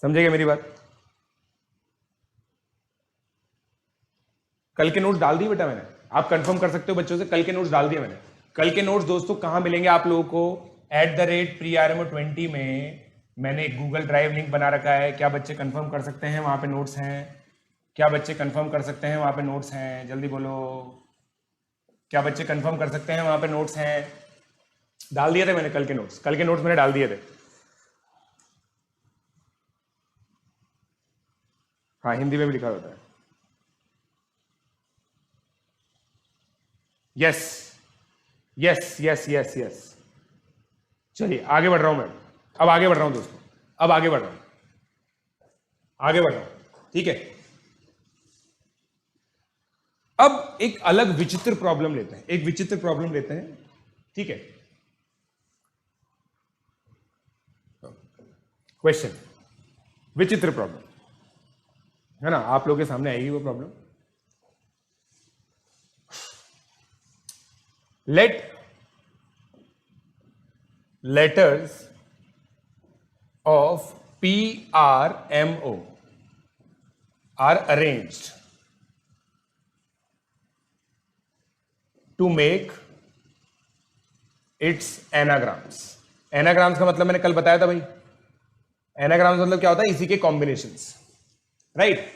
समझेगा मेरी बात। कल के नोट्स डाल दिए बेटा मैंने, आप कंफर्म कर सकते हो बच्चों से, कल के नोट्स डाल दिए मैंने। कल के नोट्स दोस्तों कहां मिलेंगे आप लोगों को, @PRMO20 में मैंने एक गूगल ड्राइव लिंक बना रखा है। क्या बच्चे कंफर्म कर सकते हैं वहां पे नोट्स हैं? क्या बच्चे कंफर्म कर सकते हैं वहां पे नोट्स हैं? जल्दी बोलो, क्या बच्चे कंफर्म कर सकते हैं वहां पे नोट्स हैं? डाल दिए थे मैंने कल के नोट्स, कल के नोट्स मैंने डाल दिए थे। हाँ हिंदी में भी लिखा होता है। Yes yes yes yes yes. चलिए आगे बढ़ रहा हूं मैं, अब आगे बढ़ रहा हूं दोस्तों, अब आगे बढ़ रहा हूं, आगे बढ़ रहा हूं, ठीक है। अब एक अलग विचित्र प्रॉब्लम लेते हैं, एक विचित्र प्रॉब्लम लेते हैं, ठीक है। क्वेश्चन, विचित्र प्रॉब्लम है ना, आप लोगों के सामने आएगी वो problem. Let letters of PRMO are arranged to make its anagrams। Anagrams का मतलब मैंने कल बताया था भाई, एनाग्राम्स मतलब क्या होता है, इसी के combinations, right.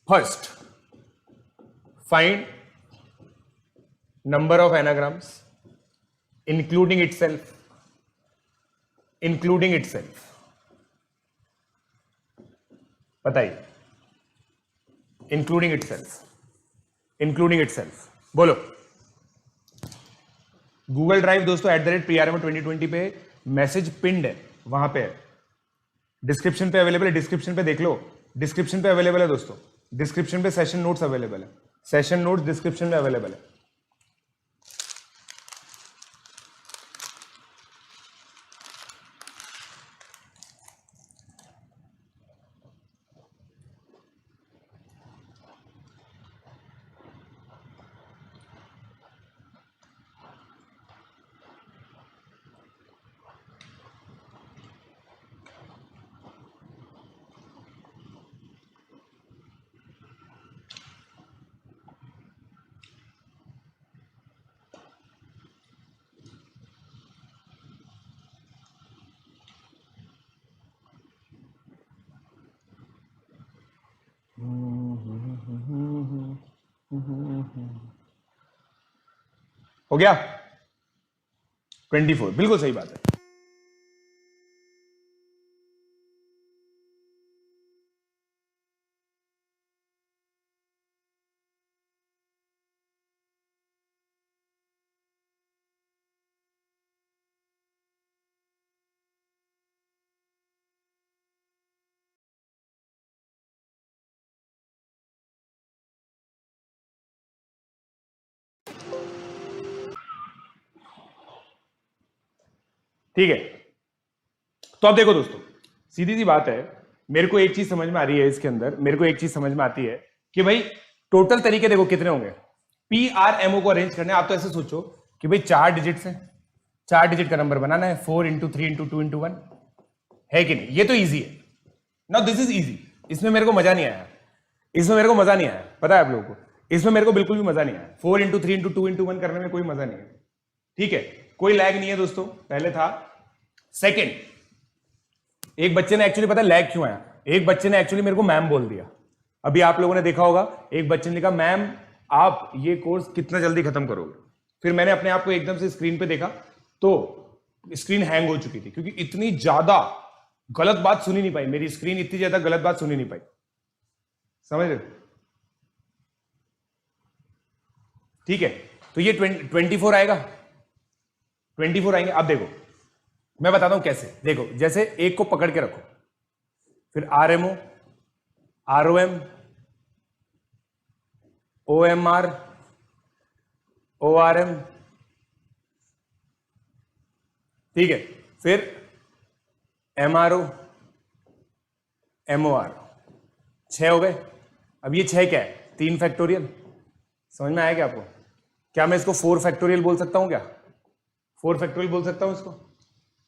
First find number of anagrams including itself, including itself, बताइए, इंक्लूडिंग इटसेल्फ, इंक्लूडिंग इटसेल्फ, बोलो। गूगल ड्राइव दोस्तों @PRMO 2020 पे मैसेज पिंड है, वहां पे डिस्क्रिप्शन पे अवेलेबल है, डिस्क्रिप्शन पे देख लो, डिस्क्रिप्शन पे अवेलेबल है दोस्तों, डिस्क्रिप्शन पे सेशन नोट्स अवेलेबल है, सेशन नोट्स डिस्क्रिप्शन में अवेलेबल है। हो गया 24, बिल्कुल सही बात है। ठीक है, तो अब देखो दोस्तों, सीधी सी बात है, मेरे को एक चीज समझ में आ रही है इसके अंदर, मेरे को एक चीज समझ में आती है कि भाई टोटल तरीके देखो कितने होंगे PRMO को अरेंज करने। आप तो ऐसे सोचो कि भाई 4 डिजिट्स हैं, 4 डिजिट का नंबर बनाना है, 4 इंटू 3 इंटू 2 इंटू 1, है कि नहीं? ये तो ईजी है ना, दिस इज ईजी, इसमें मेरे को मजा नहीं आया। इसमें मेरे को मजा नहीं आया, पता है आप लोगों को, इसमें मेरे को बिल्कुल भी मजा नहीं आया। 4 इंटू 3 इंटू 2 इंटू 1 करने में कोई मजा नहीं है, ठीक है, कोई लैग नहीं है दोस्तों, पहले था। सेकंड, एक बच्चे ने एक्चुअली, पता लैग क्यों आया, एक बच्चे ने एक्चुअली मेरे को मैम बोल दिया। अभी आप लोगों ने देखा होगा, एक बच्चे ने कहा मैम आप ये कोर्स कितना जल्दी खत्म करोगे। फिर मैंने अपने आप को एकदम से स्क्रीन पे देखा तो स्क्रीन हैंग हो चुकी थी, क्योंकि इतनी ज्यादा गलत बात सुनी नहीं पाई, मेरी स्क्रीन इतनी ज्यादा गलत बात सुनी नहीं पाई, समझ रहे? ठीक है, तो ये 24 आएगा, 24 आएंगे। अब देखो मैं बताता हूं कैसे, देखो जैसे एक को पकड़ के रखो, फिर RMO, ROM, OMR, ORM, ठीक है, फिर MRO, MOR, 6 हो गए। अब ये 6 क्या है, 3 फैक्टोरियल, समझ में आया क्या आपको? क्या मैं इसको 4 फैक्टोरियल बोल सकता हूं क्या? 4 फैक्टोरियल बोल सकता हूं इसको,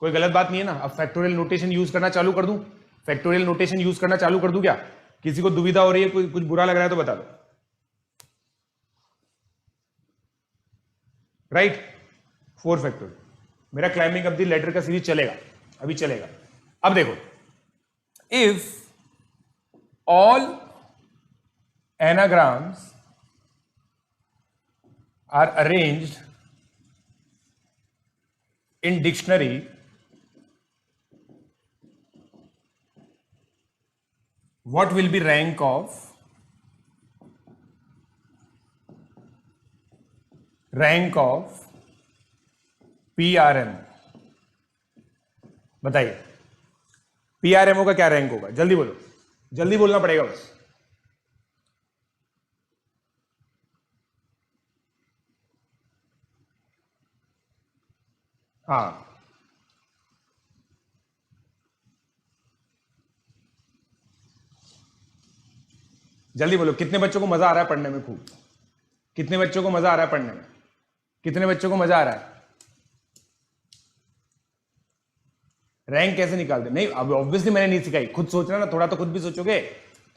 कोई गलत बात नहीं है ना। अब फैक्टोरियल नोटेशन यूज करना चालू कर दूं, फैक्टोरियल नोटेशन यूज करना चालू कर दूं क्या? किसी को दुविधा हो रही है, कोई कुछ बुरा लग रहा है तो बता दो, राइट? 4 फैक्टोरियल, मेरा क्लाइंबिंग अप द लेटर का सीरीज चलेगा, अभी चलेगा। अब देखो, if all anagrams are arranged in dictionary what will be rank of PRM? बताइए PRMO का क्या रैंक होगा, जल्दी बोलो, जल्दी बोलना पड़ेगा बस। हाँ, जल्दी बोलो, कितने बच्चों को मजा आ रहा है पढ़ने में? खूब, कितने बच्चों को मजा आ रहा है पढ़ने में? कितने बच्चों को मजा आ रहा है? रैंक कैसे निकालते? नहीं, अब ऑब्वियसली मैंने नहीं सिखाई, खुद सोचना ना, थोड़ा तो खुद भी सोचोगे,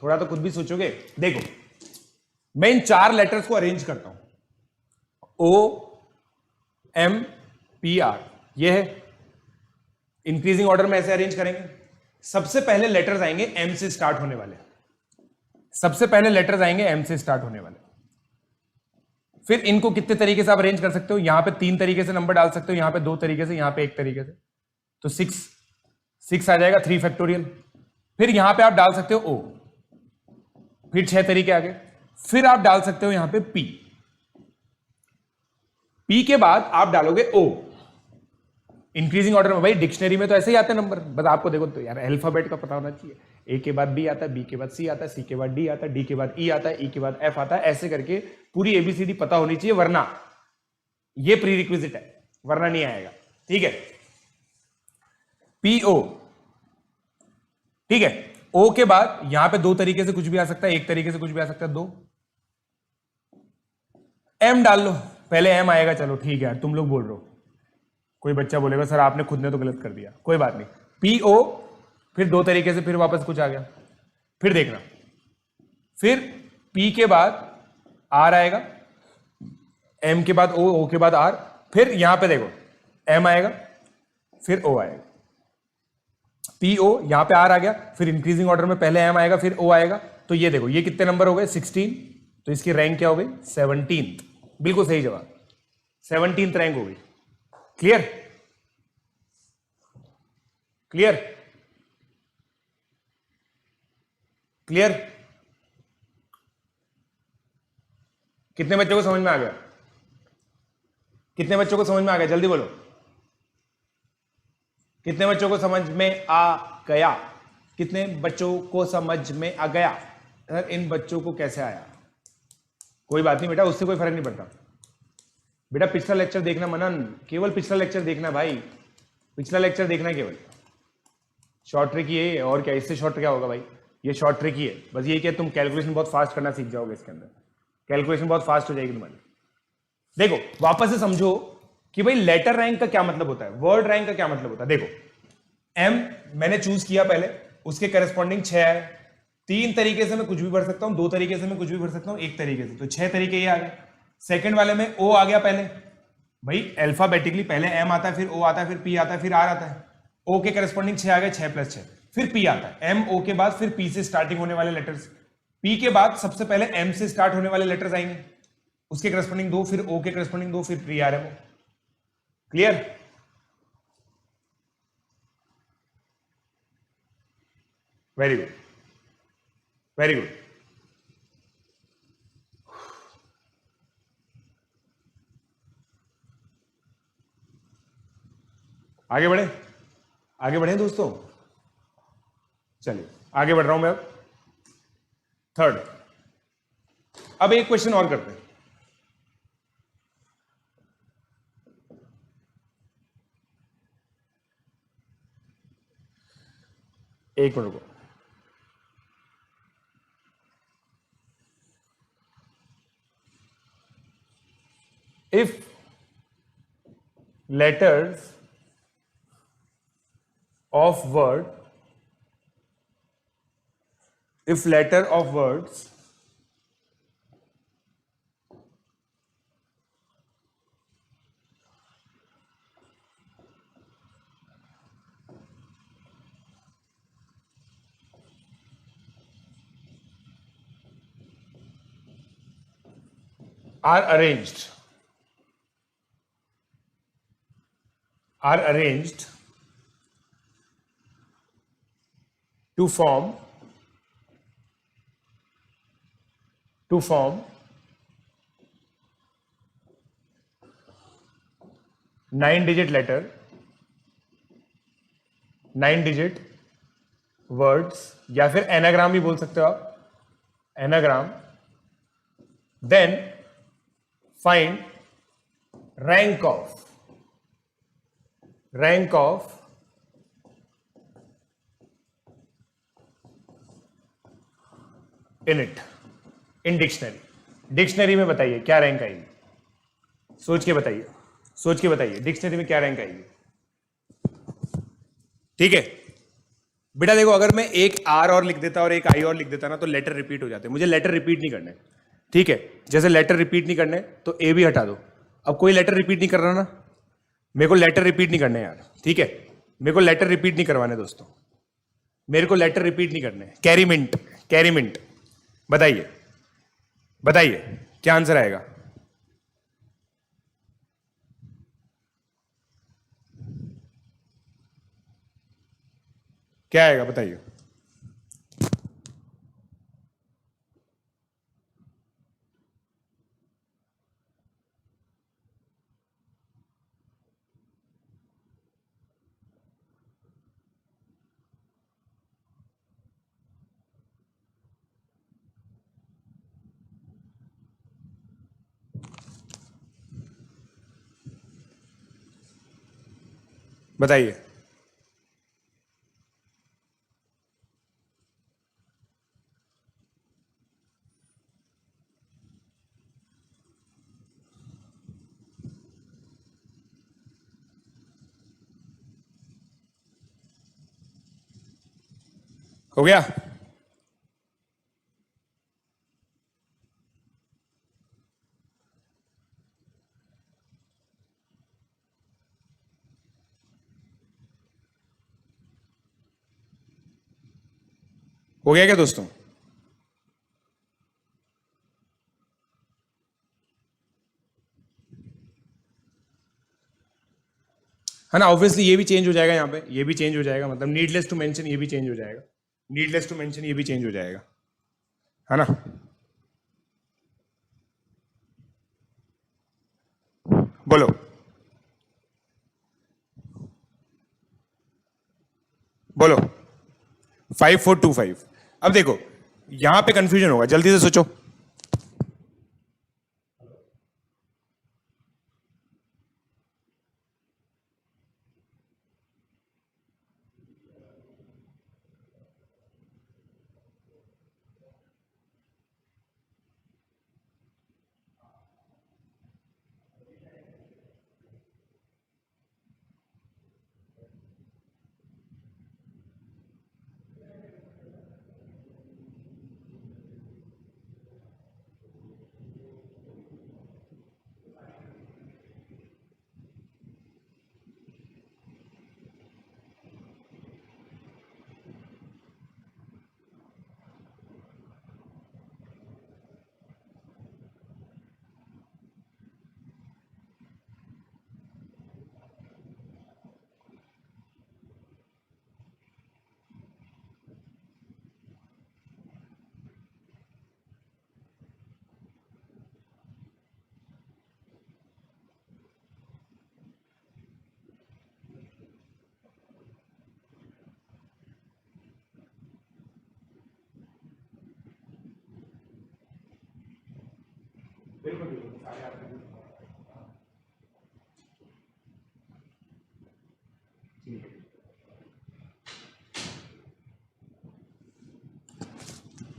थोड़ा तो खुद भी सोचोगे। देखो मैं इन 4 लेटर्स को अरेंज करता हूं, OMPR, ये है इंक्रीजिंग ऑर्डर में, ऐसे अरेंज करेंगे। सबसे पहले लेटर्स आएंगे M से स्टार्ट होने वाले, सबसे पहले लेटर्स आएंगे M से स्टार्ट होने वाले। फिर इनको कितने तरीके से आप अरेंज कर सकते हो? यहां पे 3 तरीके से नंबर डाल सकते हो, यहां पे 2 तरीके से, यहां पे 1 तरीके से, तो 6 आ जाएगा, 3 फैक्टोरियल। फिर यहां पे आप डाल सकते हो O, फिर 6 तरीके आ गए। फिर आप डाल सकते हो यहां पे P के बाद आप डालोगे O, इंक्रीजिंग ऑर्डर में। भाई डिक्शनरी में तो ऐसे ही आते हैं नंबर, बस आपको देखो तो यार अल्फाबेट का पता होना चाहिए, A के बाद B आता है, B के बाद C आता है, C के बाद D आता है, D के बाद E आता है, E के बाद F आता है, ऐसे करके पूरी ABCD पता होनी चाहिए, वरना ये प्री रिक्विजिट है, वरना नहीं आएगा, ठीक है। PO, ठीक है, O के बाद यहां पे 2 तरीके से कुछ भी आ सकता है, 1 तरीके से कुछ भी आ सकता है, 2। M डाल लो, पहले M आएगा, चलो ठीक है, तुम लोग बोल रहे हो, कोई बच्चा बोलेगा सर आपने खुद ने तो गलत कर दिया, कोई बात नहीं। PO, फिर 2 तरीके से फिर वापस कुछ आ गया, फिर देखना, फिर P के बाद R आएगा, M के बाद O के बाद R, फिर यहां पे देखो M आएगा, फिर O आएगा, PO, यहां पे R आ गया, फिर इंक्रीजिंग ऑर्डर में पहले M आएगा, फिर O आएगा। तो ये देखो ये कितने नंबर हो गए? 16, तो इसकी रैंक क्या हो गई? 17th, बिल्कुल सही जवाब, 17th रैंक हो गई। क्लियर? क्लियर? क्लियर? कितने बच्चों को समझ में आ गया? कितने बच्चों को समझ में आ गया? जल्दी बोलो, कितने बच्चों को समझ में आ गया? कितने बच्चों को समझ में आ गया? सर इन बच्चों को कैसे आया? कोई बात नहीं बेटा, उससे कोई फर्क नहीं पड़ता बेटा। पिछला लेक्चर देखना मनन, केवल पिछला लेक्चर देखना भाई, पिछला लेक्चर देखना केवल। शॉर्ट ट्रिक ही है, और क्या, इससे शॉर्ट क्या होगा भाई? ये शॉर्ट ट्रिक ही है, बस ये कि तुम कैलकुलेशन बहुत फास्ट करना सीख जाओगे, इसके अंदर कैलकुलेशन बहुत फास्ट हो जाएगी तुम्हारी। देखो वापस से समझो कि भाई लेटर रैंक का क्या मतलब होता है, वर्ड रैंक का क्या मतलब होता है। देखो M मैंने चूज किया पहले, उसके करस्पॉन्डिंग 6 है, 3 तरीके से मैं कुछ भी भर सकता हूं, 2 तरीके से मैं कुछ भी भर सकता हूं, 1 तरीके से, तो 6 तरीके ये आ गए। सेकंड वाले में ओ आ गया पहले, भाई अल्फाबेटिकली पहले एम आता है, फिर ओ आता है, फिर पी आता है, फिर आर आता है। ओ के करस्पॉन्डिंग 6 आ गए, 6 + 6, फिर पी आता है, एम ओ के बाद फिर पी से स्टार्टिंग होने वाले लेटर्स, पी के बाद सबसे पहले एम से स्टार्ट होने वाले लेटर्स आएंगे, उसके करस्पॉन्डिंग 2, फिर ओ के करस्पॉन्डिंग 2, फिर P R M O. Clear? Very good, very good. आगे बढ़े, आगे बढ़े दोस्तों, चलिए आगे बढ़ रहा हूं मैं अब। थर्ड, अब एक क्वेश्चन और करते हैं। एक मिनट को, if letters of word, if letter of words are arranged, are arranged to form, to form 9-digit letter, 9-digit words, या फिर एनाग्राम भी बोल सकते हो आप, anagram, then find rank of, rank of in it, in dictionary, dictionary में बताइए क्या रैंक आएगी, सोच के बताइए, सोच के बताइए डिक्शनरी में क्या रैंक आएगी। ठीक है बेटा, देखो अगर मैं एक आर और लिख देता और एक आई और लिख देता ना तो लेटर रिपीट हो जाते, मुझे लेटर रिपीट नहीं करने। ठीक है, जैसे लेटर रिपीट नहीं करने तो ए भी हटा दो, अब कोई लेटर रिपीट नहीं कर रहा ना, मेरे को लेटर रिपीट नहीं करने यार, ठीक है, मेरे को लेटर रिपीट नहीं करवाने दोस्तों, मेरे को लेटर रिपीट नहीं करने। कैरीमिंट, कैरीमिंट, बताइए बताइए क्या आंसर आएगा। क्या आएगा बताइए। बताइए। हो गया? हो गया क्या दोस्तों? है ना, ऑब्वियसली ये भी चेंज हो जाएगा, यहाँ पे ये भी चेंज हो जाएगा, मतलब नीडलेस टू मेंशन ये भी चेंज हो जाएगा, नीडलेस टू मेंशन ये भी चेंज हो जाएगा, है ना। बोलो। 5425। अब देखो यहां पे कंफ्यूजन होगा, जल्दी से सोचो।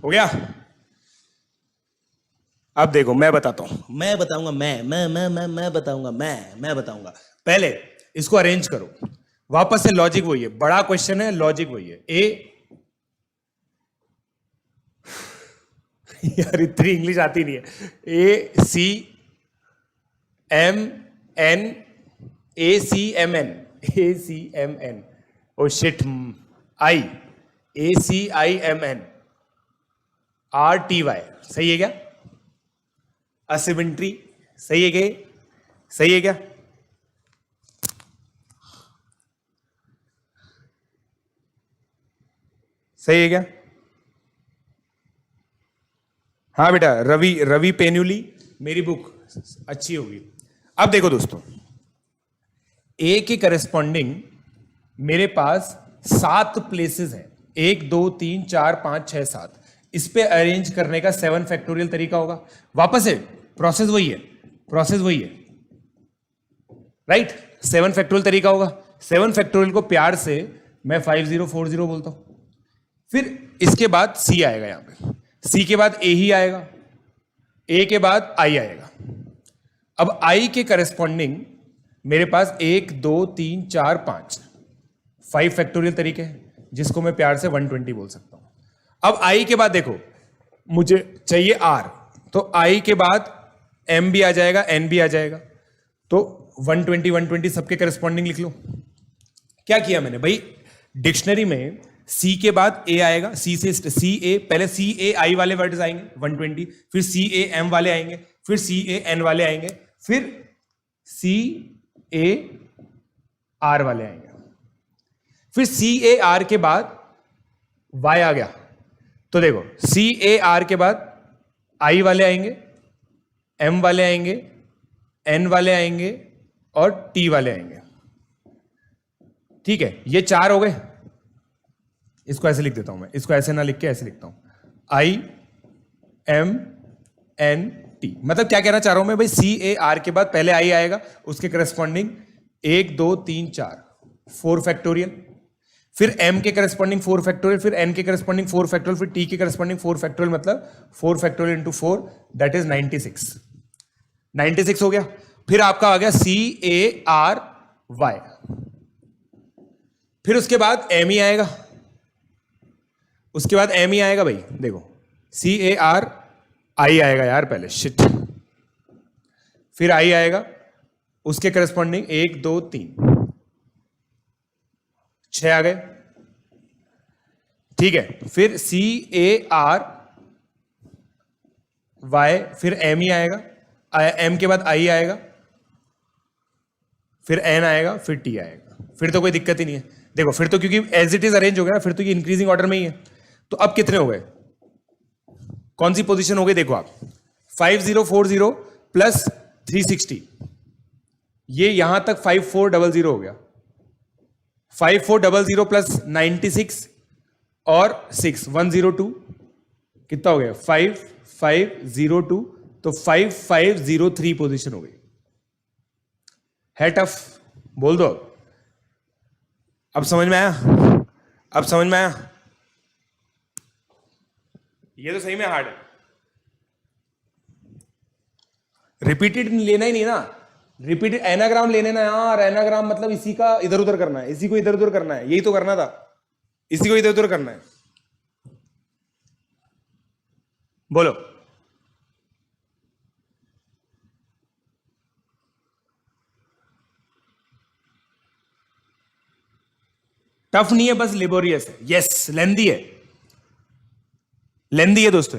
हो गया। अब देखो मैं बताता हूं, मैं बताऊंगा, मैं बताऊंगा, मैं बताऊंगा। पहले इसको अरेंज करो, वापस से लॉजिक वही है, बड़ा क्वेश्चन है, लॉजिक वही है। ए यार इतनी इंग्लिश आती नहीं है। ACMN, ACMN, ओ शिट, आई, ACIMN RTY, सही है क्या? असिमेट्री, सही है क्या? सही है क्या? सही है क्या? हाँ बेटा, रवि पेन्युली, मेरी बुक अच्छी होगी। अब देखो दोस्तों, ए के करस्पॉन्डिंग मेरे पास 7 प्लेसेस हैं, 1 2 3 4 5 6 7। इस पे अरेंज करने का 7 फैक्टोरियल तरीका होगा। वापस है, प्रोसेस वही है, प्रोसेस वही है, राइट? 7 फैक्टोरियल तरीका होगा। 7 फैक्टोरियल को प्यार से मैं 5040 बोलता हूं। फिर इसके बाद सी आएगा, यहां पे सी के बाद ए ही आएगा, ए के बाद आई आएगा। अब आई के करस्पॉन्डिंग मेरे पास 1 2 3 4 5 फैक्टोरियल तरीके हैं, जिसको मैं प्यार से 120 बोल सकता हूं। अब आई के बाद देखो, मुझे चाहिए आर, तो आई के बाद एम भी आ जाएगा, एन भी आ जाएगा, तो 120 120 सबके करस्पॉन्डिंग लिख लो। क्या किया मैंने भाई, डिक्शनरी में सी के बाद ए आएगा, सी से सी ए, पहले सी ए आई वाले वर्ड्स आएंगे 120, फिर सी ए एम वाले आएंगे, फिर सी ए एन वाले आएंगे, फिर सी ए आर वाले आएंगे, फिर सी ए आर के बाद वाई आ गया। तो देखो सी ए आर के बाद आई वाले आएंगे, एम वाले आएंगे, एन वाले आएंगे और टी वाले आएंगे। ठीक है, ये 4 हो गए। इसको ऐसे लिख देता हूं मैं, इसको ऐसे ना लिख के ऐसे लिखता हूं, आई एम एन टी। मतलब क्या कहना चाह रहा हूं मैं भाई, सी ए आर के बाद पहले आई आएगा, उसके करस्पॉन्डिंग 1 2 3 4 4 फैक्टोरियल, फिर m के करस्पॉन्डिंग 4 फैक्टोरियल, फिर n के करस्पॉन्डिंग 4 फैक्टोरियल, फिर t के करस्पॉन्डिंग 4 फैक्टोरियल, मतलब 4 फैक्टोरियल इंटू 4, दैट इज 96। 96 हो गया। फिर आपका आ गया सी ए आर वाई, फिर उसके बाद m ही आएगा, उसके बाद m ही आएगा भाई। देखो सी ए आर आई आएगा यार पहले, शिट, फिर आई आएगा, उसके करस्पॉन्डिंग 1 2 3 6 आ गए। ठीक है, फिर सी ए आर वाई, फिर एम ही आएगा, एम के बाद आई आएगा, फिर एन आएगा, फिर टी आएगा। फिर तो कोई दिक्कत ही नहीं है। देखो फिर तो क्योंकि एज इट इज अरेंज हो गया, फिर तो ये इंक्रीजिंग ऑर्डर में ही है। तो अब कितने हो गए, कौन सी पोजीशन हो गई? देखो आप 5040 प्लस 360, ये यहां तक 5400 हो गया। 5400 प्लस 96 और 6 102, कितना हो गया? 5502, तो 5503 पोजीशन हो गई। है टफ, बोल दो। अब समझ में आया? अब समझ में आया? ये तो सही में हार्ड है। रिपीटेड लेना ही नहीं ना, रिपीटेड एनाग्राम लेने ना यार। एनाग्राम मतलब इसी का इधर उधर करना है, इसी को इधर उधर करना है, यही तो करना था, इसी को इधर उधर करना है। बोलो टफ नहीं है, बस लेबोरियस है। यस, लेंदी है, लेंदी है दोस्तों।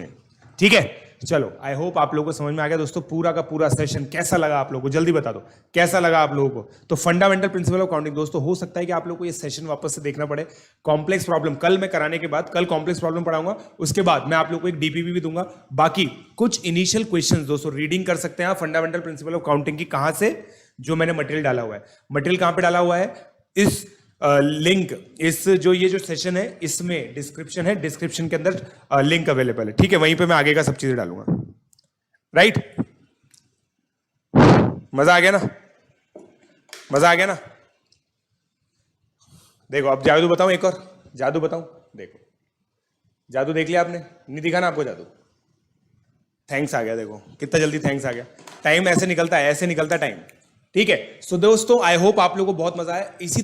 ठीक है, चलो आई होप आप लोगों को समझ में आ गया दोस्तों। पूरा का पूरा सेशन कैसा लगा आप लोगों को, जल्दी बता दो कैसा लगा आप लोगों को। तो फंडामेंटल प्रिंसिपल ऑफ काउंटिंग दोस्तों, हो सकता है कि आप लोगों को ये सेशन वापस से देखना पड़े। कॉम्प्लेक्स प्रॉब्लम कल मैं कराने के बाद, कल कॉम्प्लेक्स प्रॉब्लम पढ़ाऊंगा, उसके बाद मैं आप लोगों को एक डीपीपी भी दूंगा। बाकी कुछ इनिशियल क्वेश्चन दोस्तों रीडिंग कर सकते हैं आप फंडामेंटल प्रिंसिपल ऑफ काउंटिंग की। कहां से? जो मैंने मटेरियल डाला हुआ है। मटेरियल कहां पे डाला हुआ है? इस लिंक, इस जो ये जो सेशन है इसमें डिस्क्रिप्शन है, डिस्क्रिप्शन के अंदर लिंक अवेलेबल है। ठीक है, वहीं पे मैं आगे का सब चीजें डालूंगा। राइट, मजा आ गया ना? मजा आ गया ना? देखो अब जादू बताऊं, एक और जादू बताऊं। देखो जादू देख लिया आपने, नहीं दिखा ना आपको जादू? थैंक्स आ गया, देखो कितना जल्दी थैंक्स आ गया। टाइम ऐसे निकलता है, ऐसे निकलता है टाइम। ठीक है, सो दोस्तों आई होप आप लोगों को बहुत मजा आया। इसी